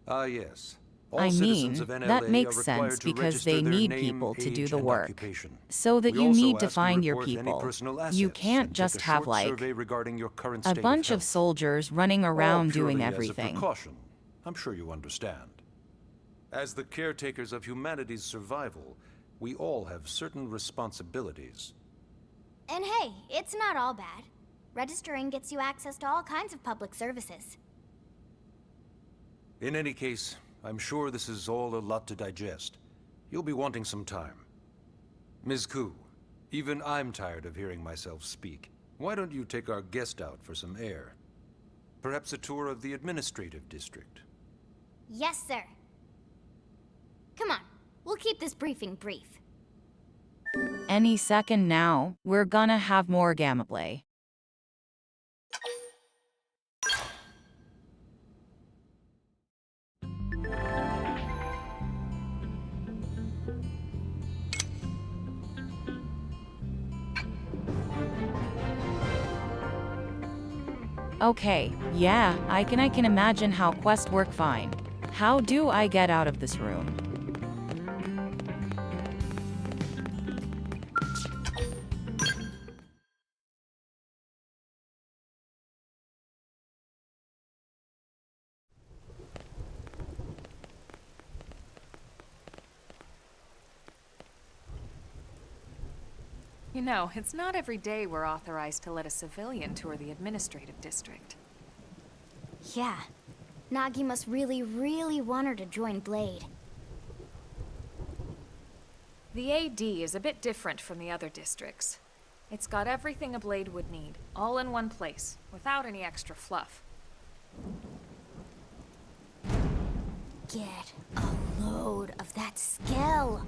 Ah, yes. All I citizens mean, of NLA that are makes required sense to because register they their need name, people to do age, the and work. occupation. So that We you also need to ask find your report any people. personal You assets can't and just take a have short like survey regarding your current a state bunch of of health. soldiers running All around doing purely as a everything. precaution. I'm sure you understand. As the caretakers of humanity's survival, we all have certain responsibilities. And hey, it's not all bad. Registering gets you access to all kinds of public services. In any case, I'm sure this is all a lot to digest. You'll be wanting some time. Ms. Koo, even I'm tired of hearing myself speak. Why don't you take our guest out for some air? Perhaps a tour of the administrative district. Yes, sir. Come on, we'll keep this briefing brief. Any second now, we're gonna have more gameplay. Okay, yeah, I can imagine how quests work fine. How do I get out of this room? You know, it's not every day we're authorized to let a civilian tour the administrative district. Yeah. Nagi must really, really want her to join Blade. The AD is a bit different from the other districts. It's got everything a Blade would need, all in one place, without any extra fluff. Get a load of that skill.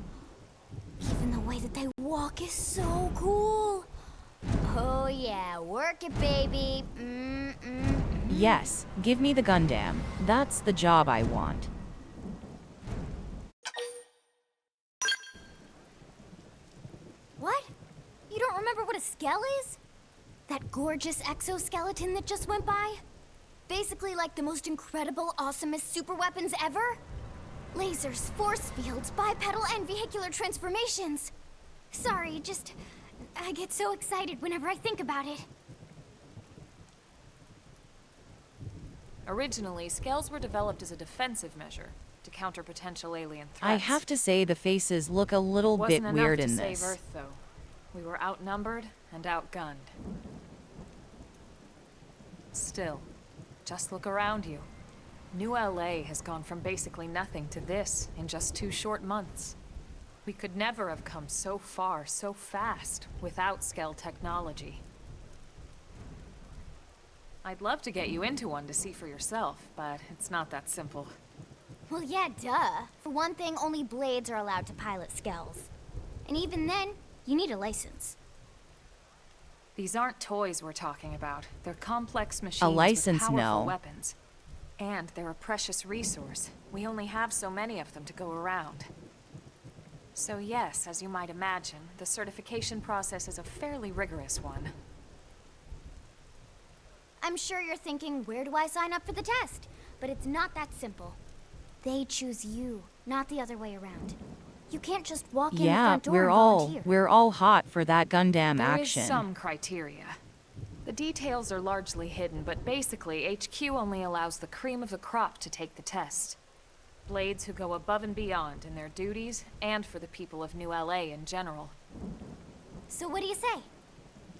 Even the way that they walk is so cool. Oh yeah, work it, baby. Yes, give me the Gundam. That's the job I want. What? You don't remember what a skell is? That gorgeous exoskeleton that just went by? Basically like the most incredible, awesomest super weapons ever? Lasers, force fields, bipedal and vehicular transformations. Sorry, I get so excited whenever I think about it. Originally, scales were developed as a defensive measure to counter potential alien threats. I have to say the faces look a little bit weird in Wasn't enough to this. save Earth, though. We were outnumbered and outgunned. Still, just look around you. New LA has gone from basically nothing to this in just 2 short months. We could never have come so far so fast without Skell technology. I'd love to get you into one to see for yourself, but it's not that simple. Well, yeah, duh. For one thing, only Blades are allowed to pilot skells. And even then, you need a license. These aren't toys we're talking about. They're complex machines A license, with powerful no. weapons. And they're a precious resource. We only have so many of them to go around. So yes, as you might imagine, the certification process is a fairly rigorous one. I'm sure you're thinking, where do I sign up for the test? But it's not that simple. They choose you, not the other way around. You can't just walk in the Yeah, front door and volunteer. we're all hot for that Gundam There action. is some criteria. The details are largely hidden, but basically, HQ only allows the cream of the crop to take the test. Blades who go above and beyond in their duties, and for the people of New LA in general. So what do you say?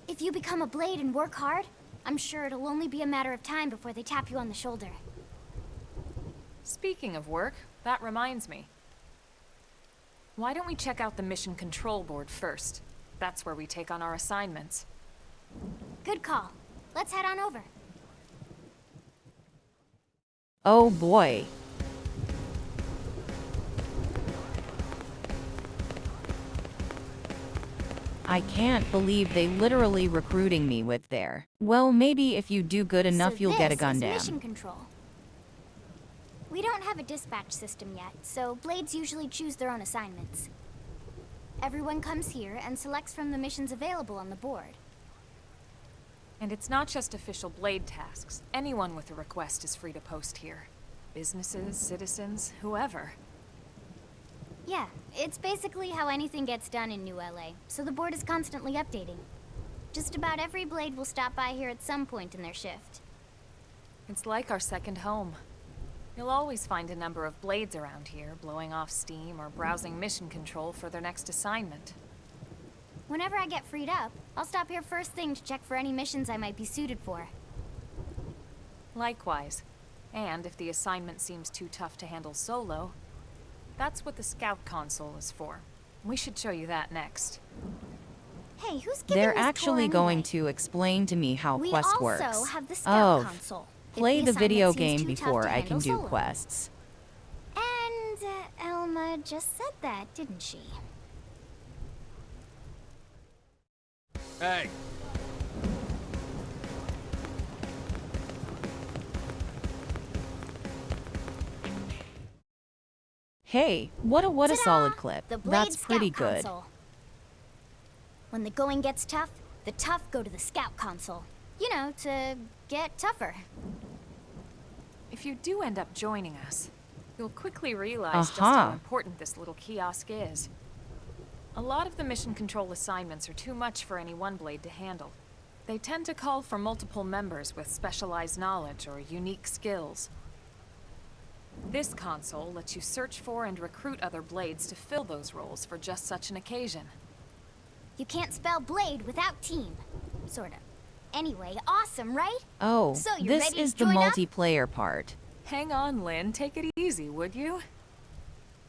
If you become a Blade and work hard, I'm sure it'll only be a matter of time before they tap you on the shoulder. Speaking of work, that reminds me. Why don't we check out the Mission Control Board first? That's where we take on our assignments. Good call. Let's head on over. Oh boy. I can't believe they literally recruiting me with there. Well, maybe if you do good enough, you'll get a this is Gundam. mission control. We don't have a dispatch system yet, so Blades usually choose their own assignments. Everyone comes here and selects from the missions available on the board. And it's not just official Blade tasks. Anyone with a request is free to post here. Businesses, citizens, whoever. Yeah, it's basically how anything gets done in New LA, so the board is constantly updating. Just about every Blade will stop by here at some point in their shift. It's like our second home. You'll always find a number of Blades around here, blowing off steam or browsing mission control for their next assignment. Whenever I get freed up, I'll stop here first thing to check for any missions I might be suited for. Likewise. And if the assignment seems too tough to handle solo, that's what the Scout console is for. We should show you that next. Hey, who's giving They're this actually tour going anyway? to explain to me how We quest also works. have the Scout Oh, console. if play the assignment video seems game too tough before to I can handle do solo. quests. And Elma just said that, didn't she? Hey, Hey, what a Ta-da! solid clip. The Blade That's pretty Scout good. console. When the going gets tough, the tough go to the Scout console. You know, to get tougher. If you do end up joining us, you'll quickly realize just how important this little kiosk is. A lot of the mission control assignments are too much for any one Blade to handle. They tend to call for multiple members with specialized knowledge or unique skills. This console lets you search for and recruit other Blades to fill those roles for just such an occasion. You can't spell Blade without team. Sorta. Anyway, awesome, right? Oh, So you're this ready is to the join up? multiplayer part. Hang on, Lynn. Take it easy, would you?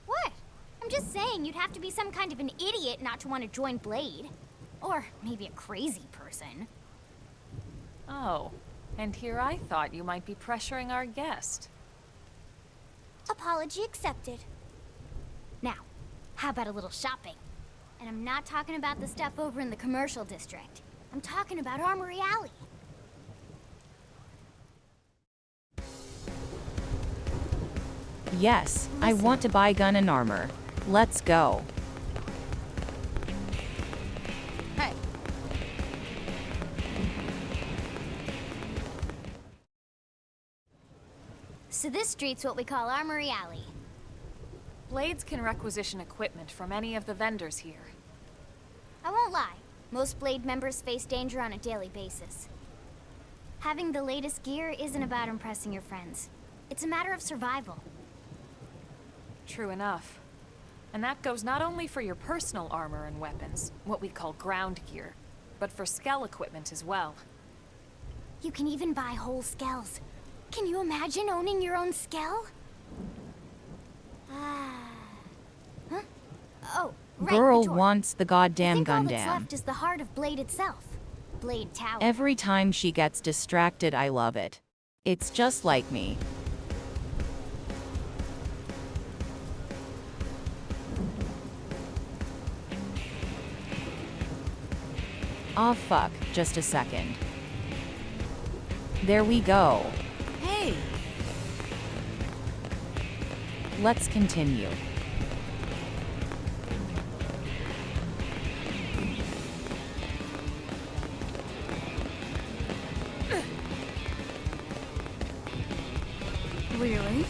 What? I'm just saying you'd have to be some kind of an idiot not to want to join Blade. Or maybe a crazy person. Oh, and here I thought you might be pressuring our guest. Apology accepted. Now, how about a little shopping? And I'm not talking about the stuff over in the commercial district. I'm talking about Armory Alley. Yes, I want to buy gun and armor. Let's go. Hey. So this street's what we call Armory Alley. Blades can requisition equipment from any of the vendors here. I won't lie, most Blade members face danger on a daily basis. Having the latest gear isn't about impressing your friends. It's a matter of survival. True enough. And that goes not only for your personal armor and weapons, what we call ground gear, but for Skell equipment as well. You can even buy whole skells. Can you imagine owning your own skell? Huh? Oh, right, Girl the door. wants the I goddamn think all that's Gundam. left is the heart of Blade itself. Blade Tower. Every time she gets distracted, I love it. It's just like me. Aw fuck, just a second. There we go. Hey! Let's continue. Really?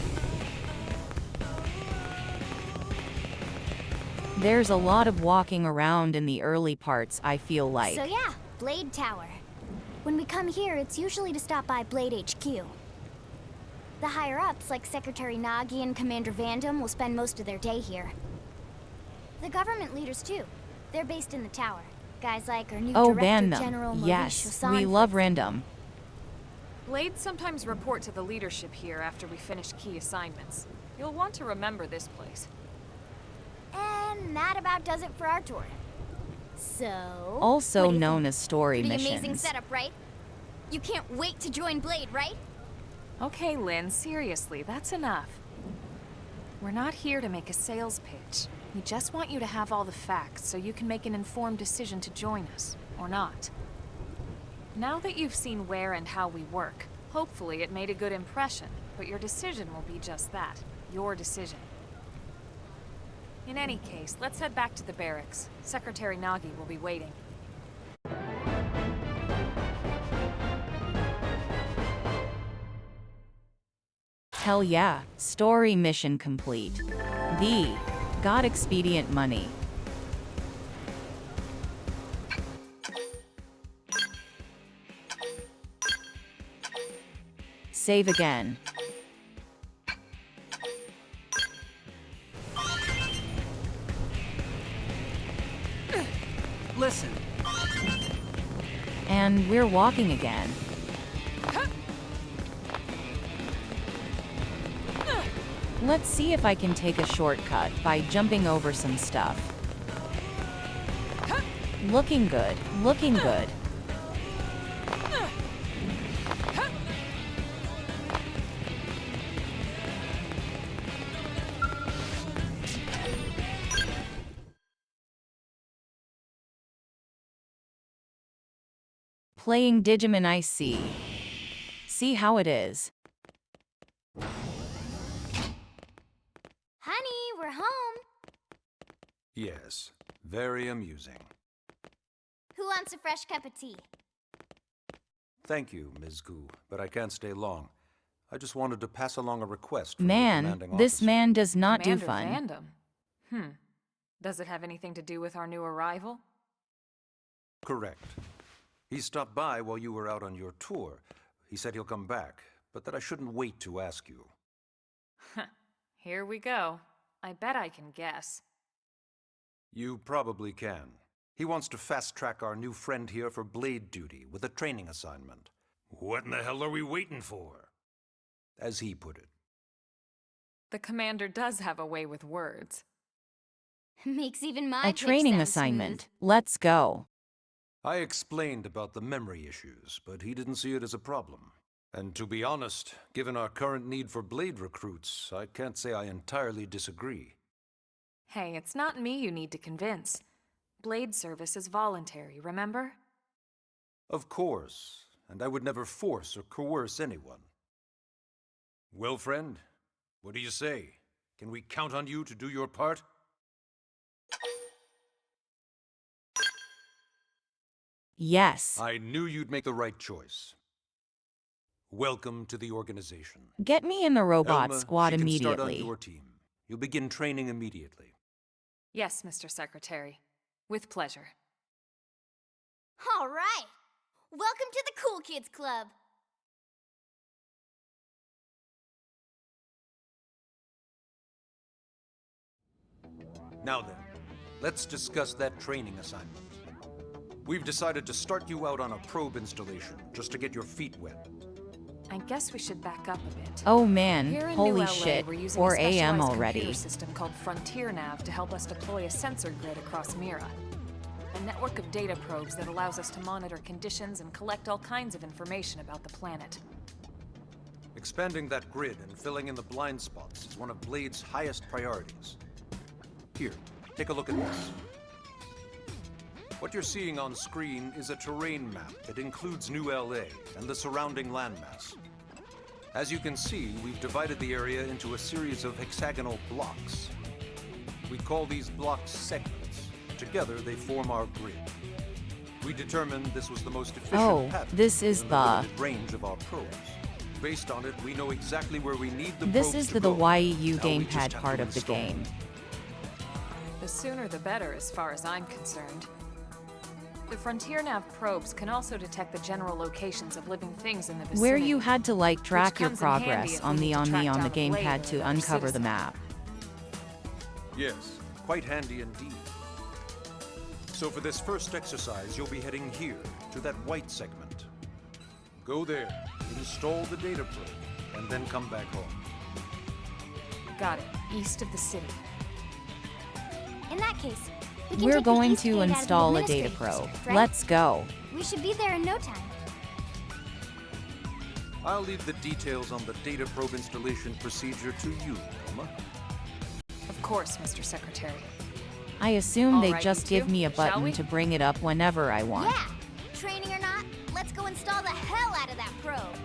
There's a lot of walking around in the early parts, I feel like. So yeah, Blade Tower. When we come here, it's usually to stop by Blade HQ. The higher-ups, like Secretary Nagi and Commander Vandam, will spend most of their day here. The government leaders, too. They're based in the tower. Guys like our new Oh, Director ban General them. Maurice Yes, Chassan, we for love example. random. Blades sometimes report to the leadership here after we finish key assignments. You'll want to remember this place. And that about does it for our tour. So... Also what do you known think? as story Pretty missions. amazing setup, right? You can't wait to join Blade, right? Okay, Lynn, seriously, that's enough. We're not here to make a sales pitch. We just want you to have all the facts so you can make an informed decision to join us, or not. Now that you've seen where and how we work, hopefully it made a good impression, but your decision will be just that, your decision. In any case, let's head back to the barracks. Secretary Nagi will be waiting. Hell yeah, story mission complete. Got expedient money. Save again. Listen. And we're walking again. Let's see if I can take a shortcut by jumping over some stuff. Looking good, looking good. Playing Digimon I see. See how it is. Honey, we're home. Yes, very amusing. Who wants a fresh cup of tea? Thank you, Ms. Gu, but I can't stay long. I just wanted to pass along a request from the Man, commanding this officer. man does not do Commander fun. Vandam. Does it have anything to do with our new arrival? Correct. He stopped by while you were out on your tour. He said he'll come back, but that I shouldn't wait to ask you. Here we go. I bet I can guess. You probably can. He wants to fast-track our new friend here for blade duty with a training assignment. What in the hell are we waiting for? As he put it. The commander does have a way with words. Makes even my A pitch training sound assignment. smooth. Let's go. I explained about the memory issues, but he didn't see it as a problem. And to be honest, given our current need for blade recruits, I can't say I entirely disagree. Hey, it's not me you need to convince. Blade service is voluntary, remember? Of course, and I would never force or coerce anyone. Well, friend, what do you say? Can we count on you to do your part? Yes. I knew you'd make the right choice. Welcome to the organization. Get me in the robot Elma, squad she can start immediately. on your team. You'll begin training immediately. Yes, Mr. Secretary. With pleasure. All right. Welcome to the Cool Kids Club. Now then, let's discuss that training assignment. We've decided to start you out on a probe installation, just to get your feet wet. I guess we should back up a bit. Oh man, Here in holy New LA, shit. we're using 4 a a.m. specialized already. computer system called Frontier Nav to help us deploy a sensor grid across Mira. A network of data probes that allows us to monitor conditions and collect all kinds of information about the planet. Expanding that grid and filling in the blind spots is one of Blade's highest priorities. Here, take a look at this. What you're seeing on screen is a terrain map that includes New LA and the surrounding landmass. As you can see, we've divided the area into a series of hexagonal blocks. We call these blocks segments. Together, they form our grid. We determined this was the most efficient pattern this is in the limited range of our probes. Based on it, we know exactly where we need the This probes is to the go. YEU Now we just gamepad have to part of the install game. them. The sooner the better, as far as I'm concerned. The Frontier Nav probes can also detect the general locations of living things in the vicinity. Where you had to like track your comes in handy progress if on we the need to track down a gamepad blade to or uncover the citizen. map. Yes, quite handy indeed. So for this first exercise, you'll be heading here, to that white segment. Go there, install the data probe, and then come back home. Got it. East of the city. In that case, we can We're take the going east gate to out of the install a data administrative probe. district, right? Let's go. We should be there in no time. I'll leave the details on the data probe installation procedure to you, Elma. Of course, Mr. Secretary. I assume they Alright, just you give two, me a shall button we? to bring it up whenever I want. Yeah! Training or not, let's go install the hell out of that probe.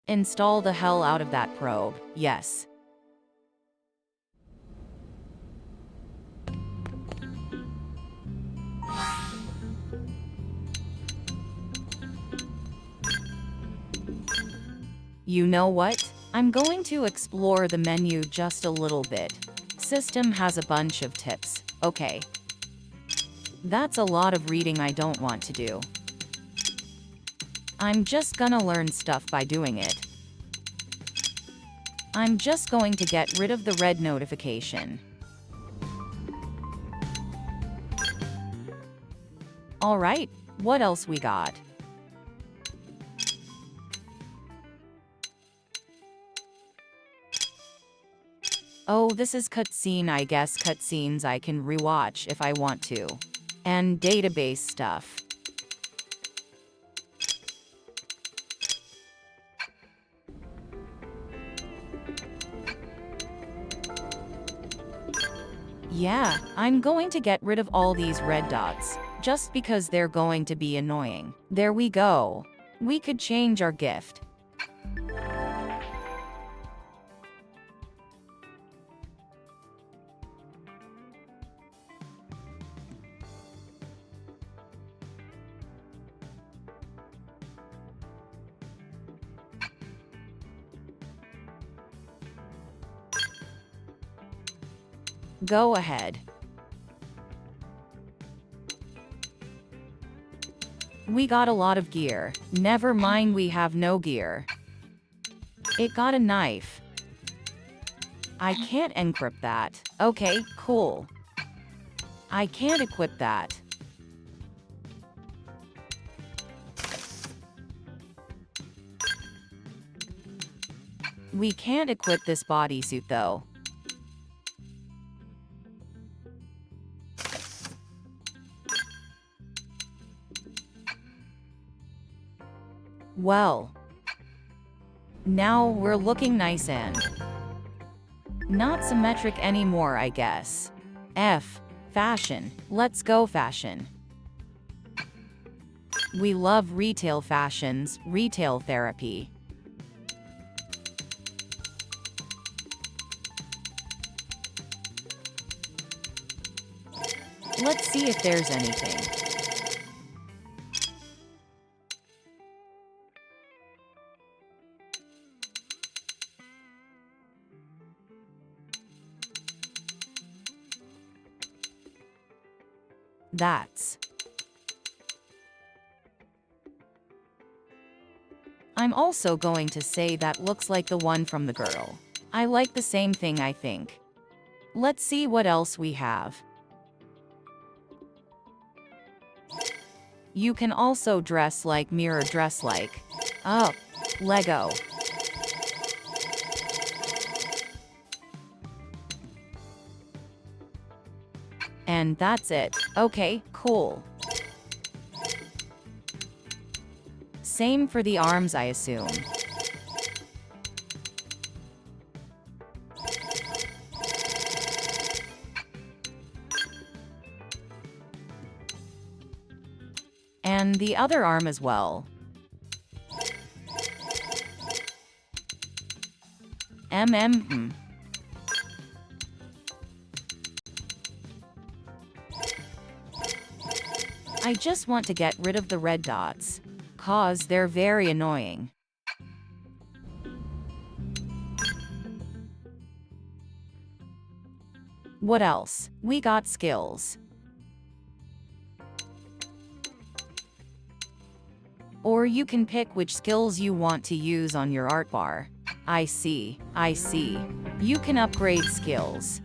Install the hell out of that probe, yes. You know what? I'm going to explore the menu just a little bit. System has a bunch of tips. Okay. That's a lot of reading I don't want to do. I'm just gonna learn stuff by doing it. I'm just going to get rid of the red notification. Alright, what else we got? Oh, this is cutscene. I guess cutscenes I can rewatch if I want to. And database stuff. Yeah, I'm going to get rid of all these red dots, just because they're going to be annoying. There we go. We could change our gift. Go ahead. We got a lot of gear. Never mind, we have no gear. It got a knife. I can't encrypt that. Okay, cool. I can't equip that. We can't equip this bodysuit though. Well, now we're looking nice and not symmetric anymore, I guess. F. Fashion. Let's go fashion. We love retail fashions, retail therapy. Let's see if there's anything. That's. I'm also going to say that looks like the one from the girl. I like the same thing, I think. Let's see what else we have. You can also dress like mirror dress like. Oh, Lego. And that's it. Okay, cool. Same for the arms, I assume. And the other arm as well. I just want to get rid of the red dots, 'cause they're very annoying. What else? We got skills. Or you can pick which skills you want to use on your art bar. I see, I see. You can upgrade skills.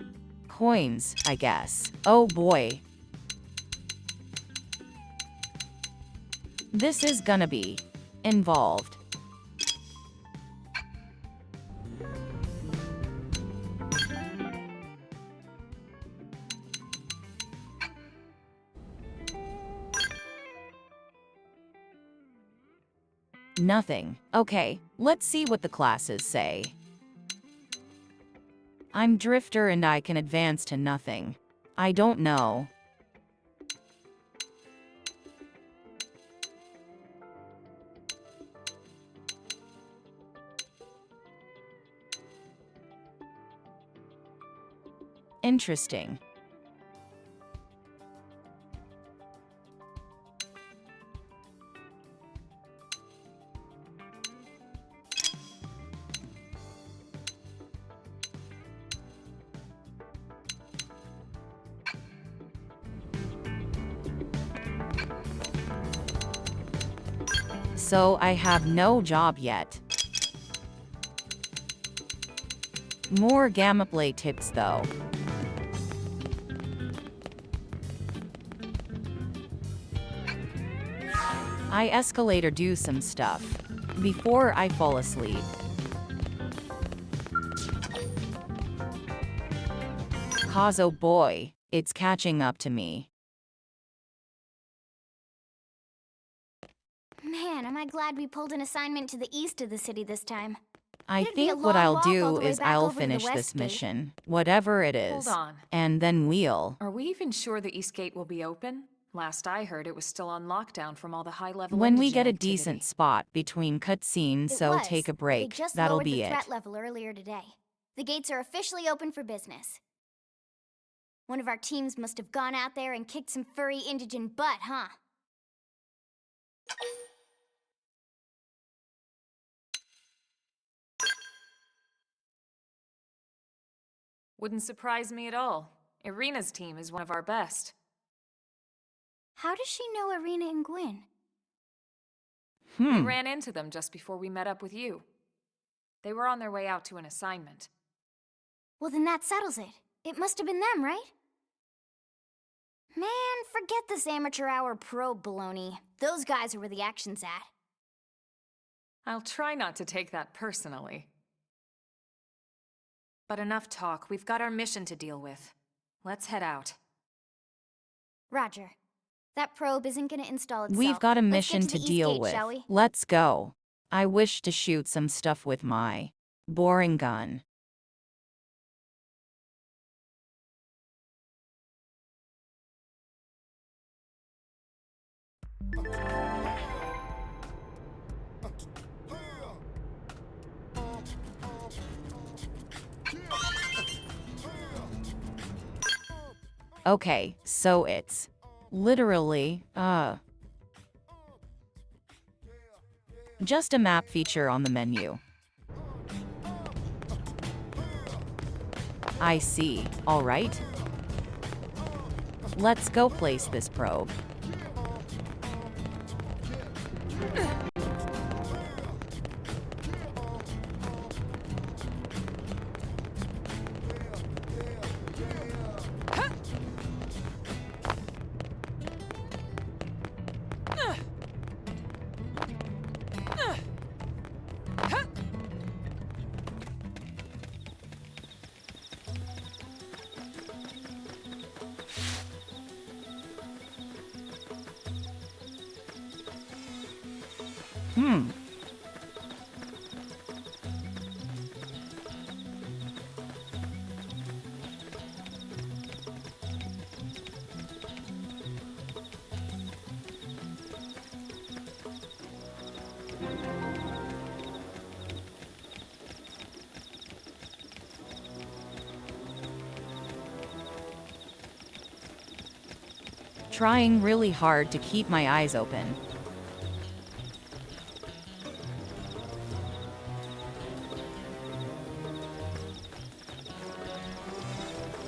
Coins, I guess. Oh boy. This is gonna be involved. Nothing. Okay, let's see what the classes say. I'm Drifter and I can advance to nothing. I don't know. Interesting. So I have no job yet. More gameplay tips though. I escalate or do some stuff before I fall asleep. Cause oh boy, it's catching up to me. Man, am I glad we pulled an assignment to the east of the city this time. I It'd be a think what long I'll walk all do the way is back I'll over to the finish west this gate. mission, whatever it is, Hold on. and then we'll. Are we even sure the East Gate will be open? Last I heard, it was still on lockdown from all the high-level When we indigent get a activity. decent spot between cutscenes, so take a They break. just That'll lowered be the it. threat level earlier today. The gates are officially open for business. One of our teams must have gone out there and kicked some furry indigent butt, huh? Wouldn't surprise me at all. Irina's team is one of our best. How does she know Irina and Gwyn? We ran into them just before we met up with you. They were on their way out to an assignment. Well, then that settles it. It must have been them, right? Man, forget this amateur hour probe baloney. Those guys are where the action's at. I'll try not to take that personally. But enough talk. We've got our mission to deal with. Let's head out. Roger. That probe isn't gonna install itself. We've got a Let's mission get to the East deal Gate, with. shall we? Let's go. I wish to shoot some stuff with my boring gun. Okay, so it's literally, just a map feature on the menu. I see. All right. Let's go place this probe. Trying really hard to keep my eyes open.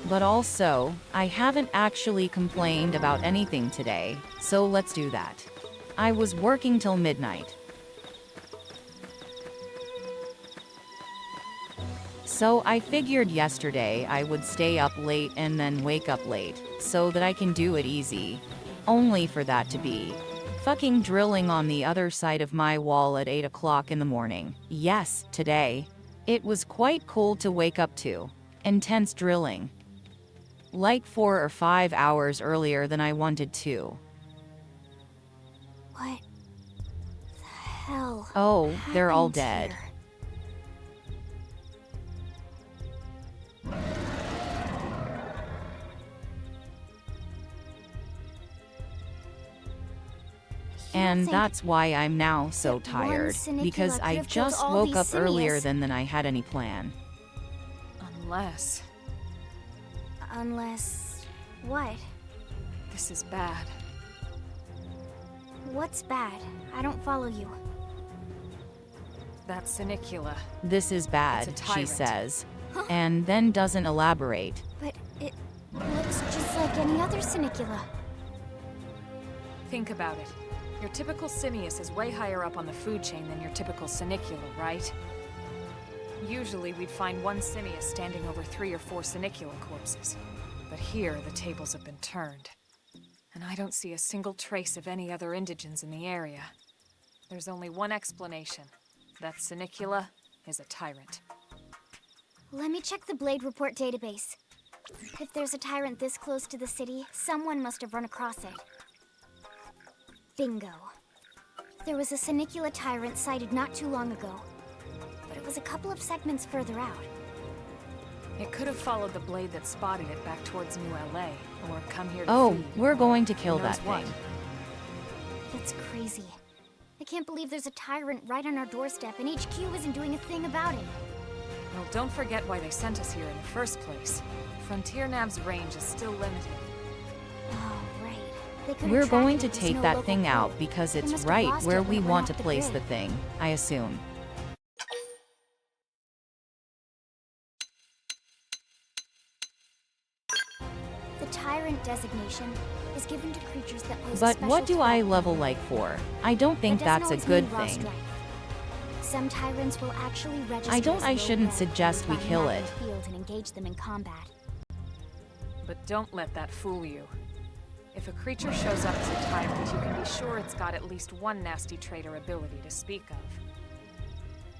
But also, I haven't actually complained about anything today, so let's do that. I was working till midnight. So I figured yesterday I would stay up late and then wake up late, so that I can do it easy. Only for that to be fucking drilling on the other side of my wall at 8 o'clock in the morning. Yes, today. It was quite cool to wake up to. Intense drilling. Like 4 or 5 hours earlier than I wanted to. What the hell? Oh, they're all happened dead. here? And think that's why I'm now so that one tired, Sinicula because could I have killed just all woke these up earlier simius? than I had any plan. Unless Unless... what? this is bad. What's bad? I don't follow you. That Sinicula. This is bad, It's a she tyrant. says. And then doesn't elaborate. But it looks just like any other Sinicula. Think about it. Your typical simius is way higher up on the food chain than your typical Sinicula, right? Usually we'd find one simius standing over 3 or 4 Sinicula corpses. But here, the tables have been turned. And I don't see a single trace of any other indigents in the area. There's only one explanation. That Sinicula is a tyrant. Let me check the Blade Report database. If there's a tyrant this close to the city, someone must have run across it. Bingo. There was a Sinicula tyrant sighted not too long ago, but it was a couple of segments further out. It could have followed the blade that spotted it back towards New LA, or come here to Oh, feed. we're going to kill Who knows that what? thing. That's crazy. I can't believe there's a tyrant right on our doorstep and HQ isn't doing a thing about it. Well, don't forget why they sent us here in the first place. Frontier Nav's range is still limited. Oh, right. They couldn't We're track going it to if there's take no that local thing out code. because They it's must have right lost where it when we it went want off to the place grid. the thing, I assume. The tyrant designation is given to creatures that pose a But special what do I threat. level like for? I don't think That doesn't that's a always good mean raw thing. strength. Some tyrants will actually register as I low shouldn't rep suggest we by kill mapping it. the field and engage them in combat. But don't let that fool you. If a creature shows up as a tyrant, you can be sure it's got at least one nasty trait or ability to speak of.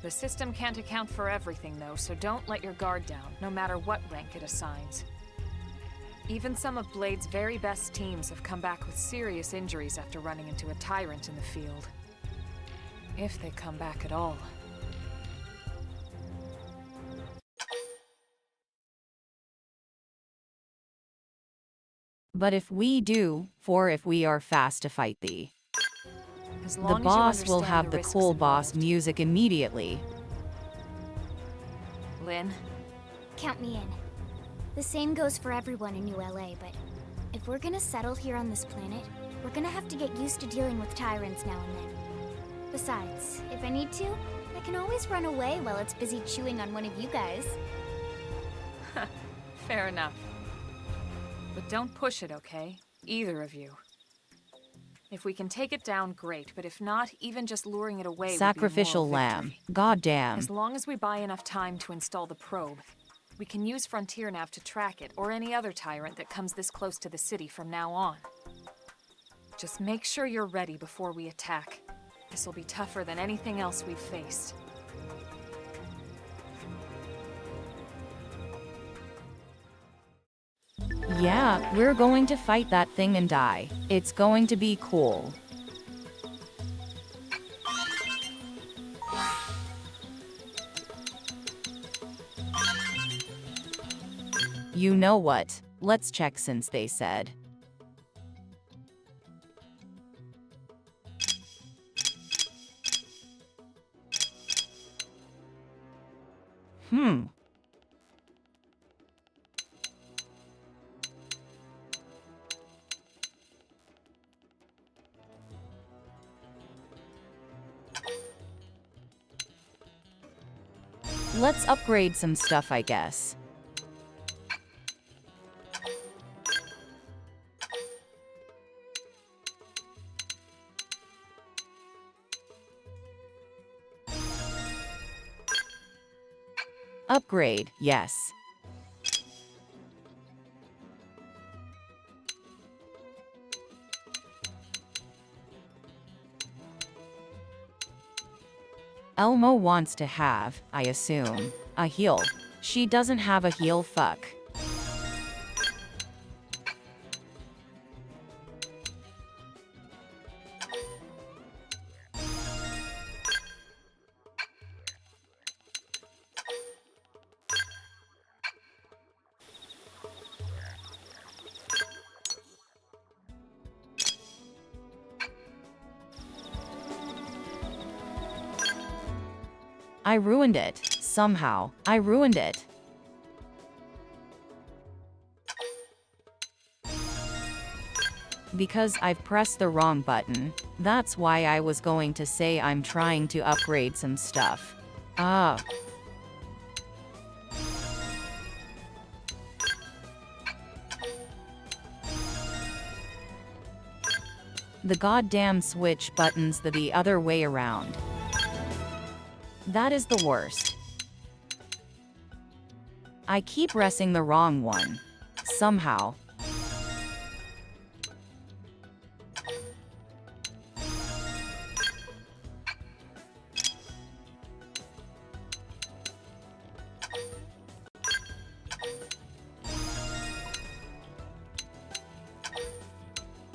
The system can't account for everything, though, so don't let your guard down, no matter what rank it assigns. Even some of Blade's very best teams have come back with serious injuries after running into a tyrant in the field. If they come back at all. But if we do, for if we are fast to fight thee. As The long as you boss will understand have the risks cool boss involved. music immediately. Lynn? Count me in. The same goes for everyone in New LA, but if we're gonna settle here on this planet, we're gonna have to get used to dealing with tyrants now and then. Besides, if I need to, I can always run away while it's busy chewing on one of you guys. Fair enough. But don't push it, okay? Either of you. If we can take it down, great, but if not, even just luring it away Sacrificial would be a moral lamb. victory. Goddamn. As long as we buy enough time to install the probe, we can use Frontier Nav to track it, or any other tyrant that comes this close to the city from now on. Just make sure you're ready before we attack. This will be tougher than anything else we've faced. Yeah, we're going to fight that thing and die. It's going to be cool. You know what? Let's check since they said. Let's upgrade some stuff, I guess. Upgrade, yes. Elmo wants to have, I assume, a heal. She doesn't have a heal, fuck. I ruined it. Somehow, I ruined it. Because I've pressed the wrong button. That's why I was going to say I'm trying to upgrade some stuff. Ah. The goddamn switch button's the other way around. That is the worst. I keep pressing the wrong one. Somehow.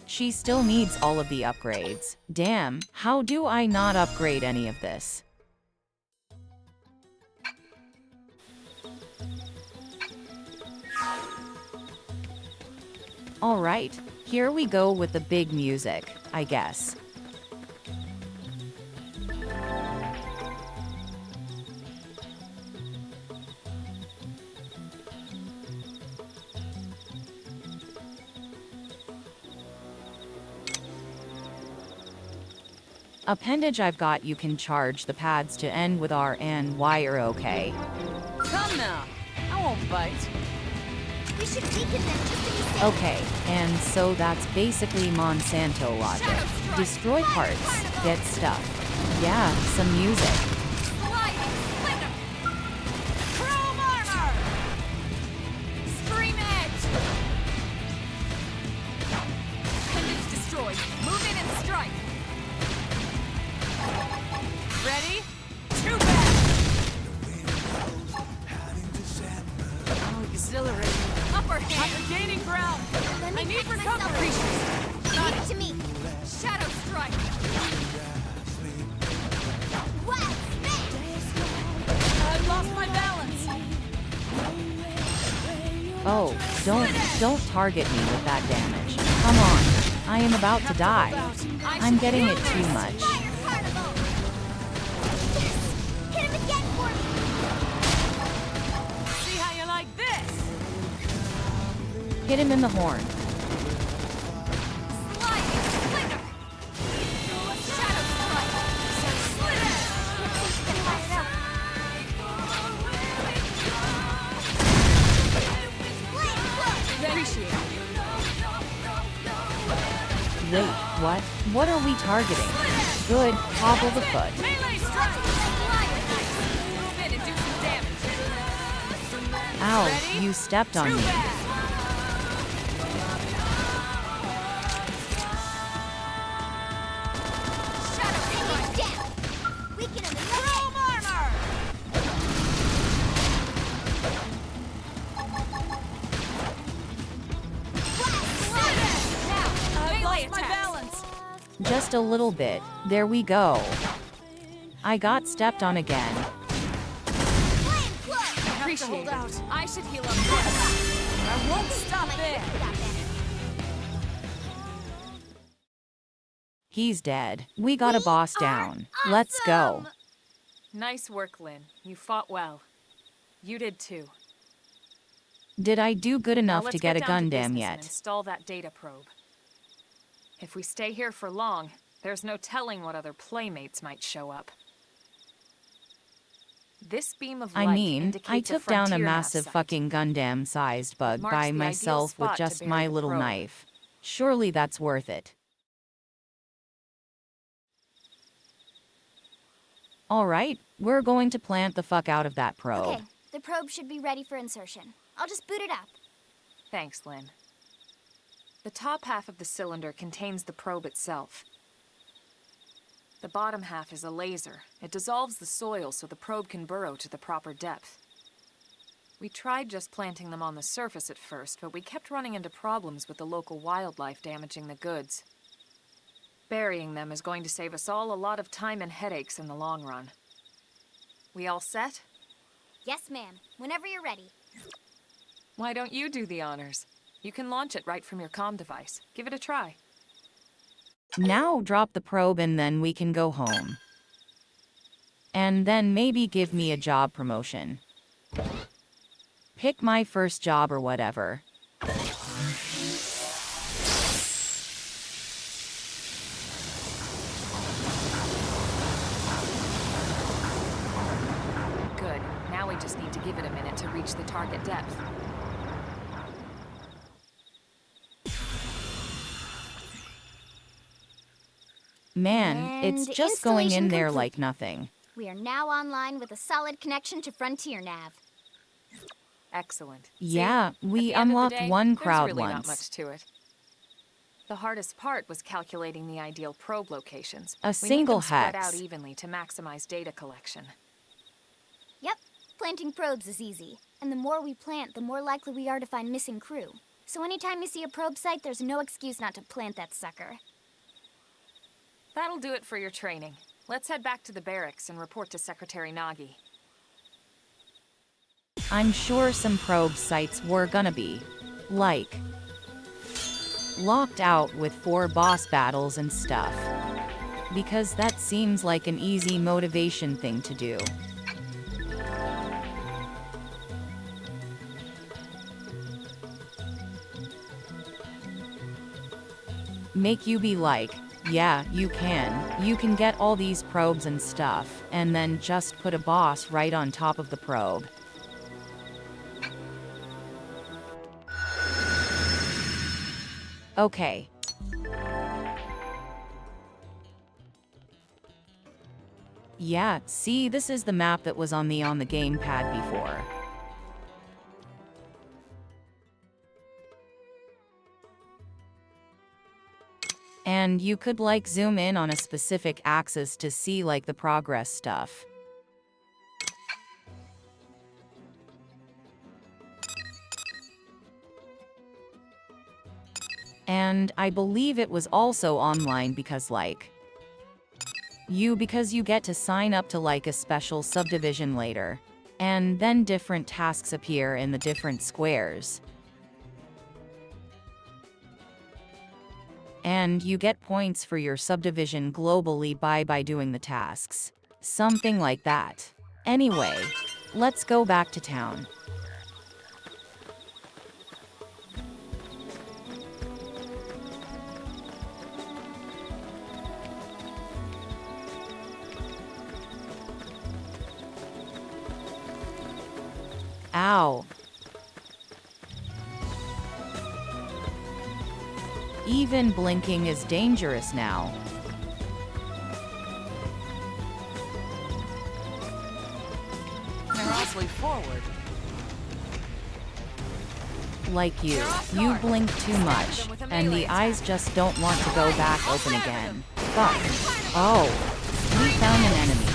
She still needs all of the upgrades. Damn, how do I not upgrade any of this? Alright, here we go with the big music, I guess. Appendage I've got you can charge the pads to end with R and Y are okay. Come now. I won't bite. We should weaken them just to be safe. Okay, and so that's basically Monsanto logic. Destroy parts, get stuff. Yeah, some music. Sliding splinter. Chrome armor. Scream edge. Appendage destroyed. Move in and strike. Ready? Too bad. Oh, exhilarating. Upper hand. You're gaining ground. I need recovery. Leave it to me. Shadow strike. What? I've lost my balance. Oh, don't target me with that damage. Come on, I am about to die. I'm getting it too much. Hit him again for me. See how you like this. Hit him in the horn. Sliding splinter. Shadow strike. Split Appreciate it. Wait, what? What are we targeting? Good, hobble the foot. Melee strike. Move in and do some damage. Ow, Ready? you stepped on Too me. bad. Shadow strike. Down. Weaken him in the Chrome armor. Now, I've lost my balance. Just a little bit. There we go. I got stepped on again. Appreciate it. I should heal up first. I won't stop there. He's dead. We got a boss down. Let's go. Nice work, Lynn. You fought well. You did too. Did I do good Now enough let's to get a down to Gundam business and yet? install that data probe. If we stay here for long, there's no telling what other playmates might show up. This beam of light I mean, indicates I took down a frontier massive site. fucking Gundam-sized bug Marks by the ideal myself with spot to just bury my the little probe. knife. Surely that's worth it. Alright, we're going to plant the fuck out of that probe. Okay, the probe should be ready for insertion. I'll just boot it up. Thanks, Lynn. The top half of the cylinder contains the probe itself. The bottom half is a laser. It dissolves the soil so the probe can burrow to the proper depth. We tried just planting them on the surface at first, but we kept running into problems with the local wildlife damaging the goods. Burying them is going to save us all a lot of time and headaches in the long run. We all set? Yes, ma'am. Whenever you're ready. Why don't you do the honors? You can launch it right from your comm device. Give it a try. Now drop the probe and then we can go home. And then maybe give me a job promotion. Pick my first job or whatever. Good. Now we just need to give it a minute to reach the target depth. Man, it's And just going in installation there complete. like nothing. We are now online with a solid connection to Frontier Nav. Excellent. Yeah, See? we At the end of the unlocked day, one there's crowd really not once. much to it. The hardest part was calculating the ideal probe locations. A We need single them spread hex. out evenly to maximize data collection. Yep, planting probes is easy. And the more we plant, the more likely we are to find missing crew. So anytime you see a probe site, there's no excuse not to plant that sucker. That'll do it for your training. Let's head back to the barracks and report to Secretary Nagi. I'm sure some probe sites were gonna be, like, locked out with 4 boss battles and stuff. Because that seems like an easy motivation thing to do. Make you be like, yeah, you can. You can get all these probes and stuff, and then just put a boss right on top of the probe. Okay. Yeah, see, this is the map that was on the gamepad before. And you could like zoom in on a specific axis to see like the progress stuff. And I believe it was also online because because you get to sign up to like a special subdivision later. And then different tasks appear in the different squares. And you get points for your subdivision globally by doing the tasks. Something like that. Anyway, let's go back to town. Ow. Even blinking is dangerous now. They're awfully forward. Like you blink too much, and the eyes just don't want to go back open again. Fuck. Oh, we found an enemy.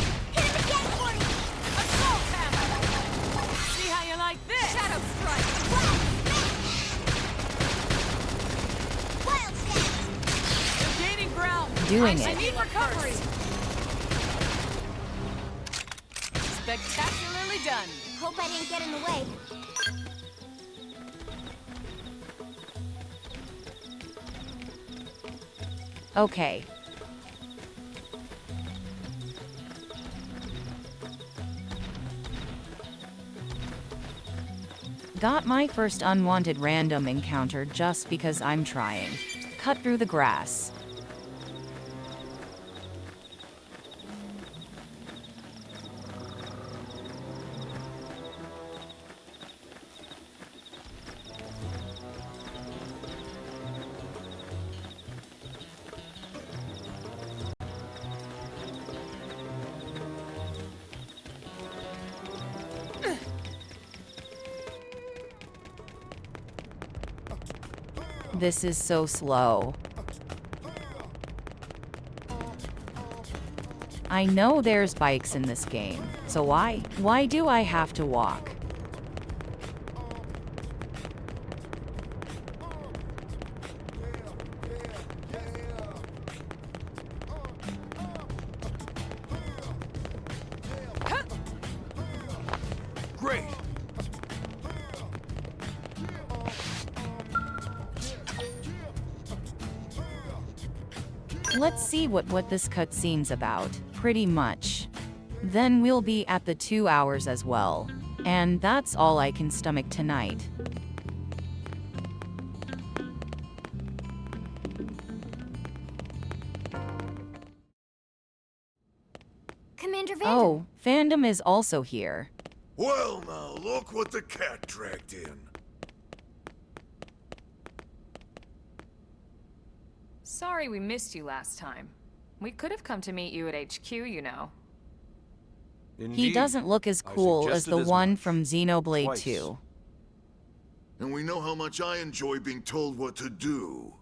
See how you like this? Shadow strike. You're gaining ground. Doing I it. need recovery. Spectacularly done. Hope I didn't get in the way. Okay. Got my first unwanted random encounter just because I'm trying. Cut through the grass. This is so slow. I know there's bikes in this game, so why do I have to walk? Great. Let's see what this cutscene's about. Pretty much. Then we'll be at the 2 hours as well. And that's all I can stomach tonight. Commander Vander. Oh, Fandom is also here. Well now, look what the cat dragged in. Sorry we missed you last time. We could have come to meet you at HQ, you know. He Indeed. doesn't look as I cool as suggested the as one much. from Xenoblade Twice. 2. And we know how much I enjoy being told what to do.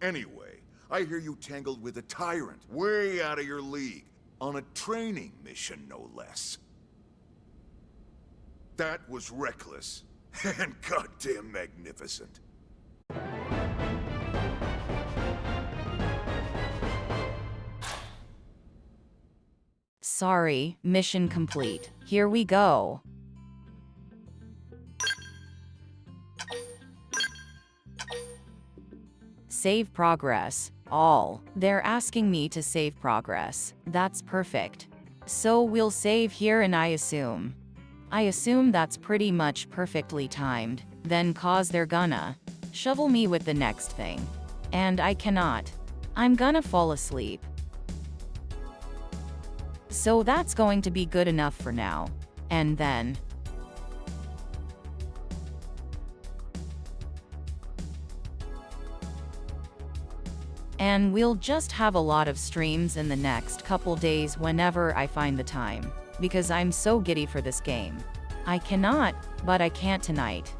Anyway, I hear you tangled with a tyrant, way out of your league, on a training mission, no less. That was reckless, and goddamn magnificent. Sorry, mission complete. Here we go. Save progress. All. They're asking me to save progress. That's perfect. So we'll save here and I assume that's pretty much perfectly timed. Then cause they're gonna shovel me with the next thing. And I cannot. I'm gonna fall asleep. So that's going to be good enough for now. And then we'll just have a lot of streams in the next couple days whenever I find the time. Because I'm so giddy for this game. I cannot, but I can't tonight.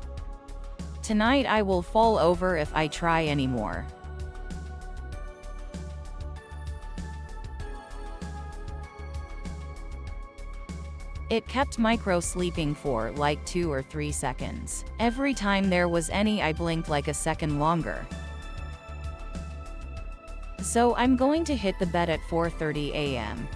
Tonight I will fall over if I try anymore. It kept micro-sleeping for like 2 or 3 seconds. Every time there was any I blinked like a second longer. So I'm going to hit the bed at 4:30 a.m.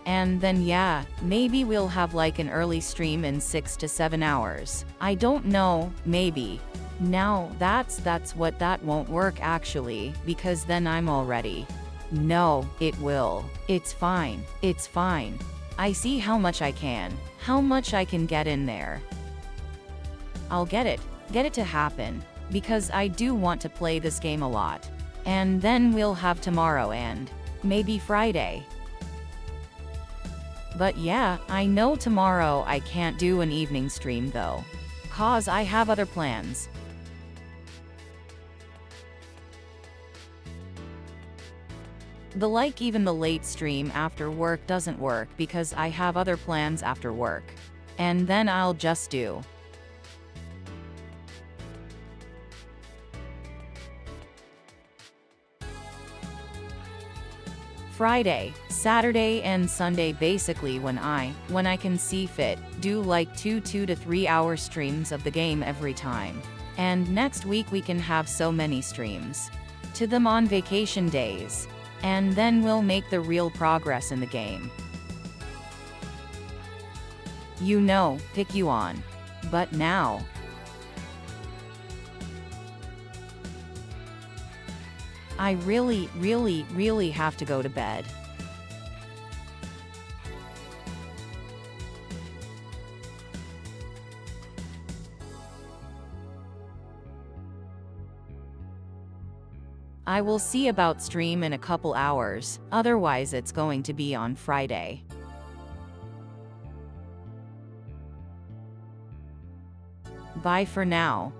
And then yeah, maybe we'll have like an early stream in 6 to 7 hours. I don't know, maybe. Now, that won't work actually, because then I'm already. No, it will. It's fine. It's fine. I see how much I can get in there. I'll get it to happen, because I do want to play this game a lot. And then we'll have tomorrow and maybe Friday. But yeah, I know tomorrow I can't do an evening stream though. 'Cause I have other plans. Even the late stream after work doesn't work because I have other plans after work. And then I'll just do Friday, Saturday and Sunday basically when I can see fit, do like 2 to 3 hour streams of the game every time. And next week we can have so many streams. To them on vacation days. And then we'll make the real progress in the game. You know, pick you on. But now, I really have to go to bed. I will see about stream in a couple hours, otherwise it's going to be on Friday. Bye for now.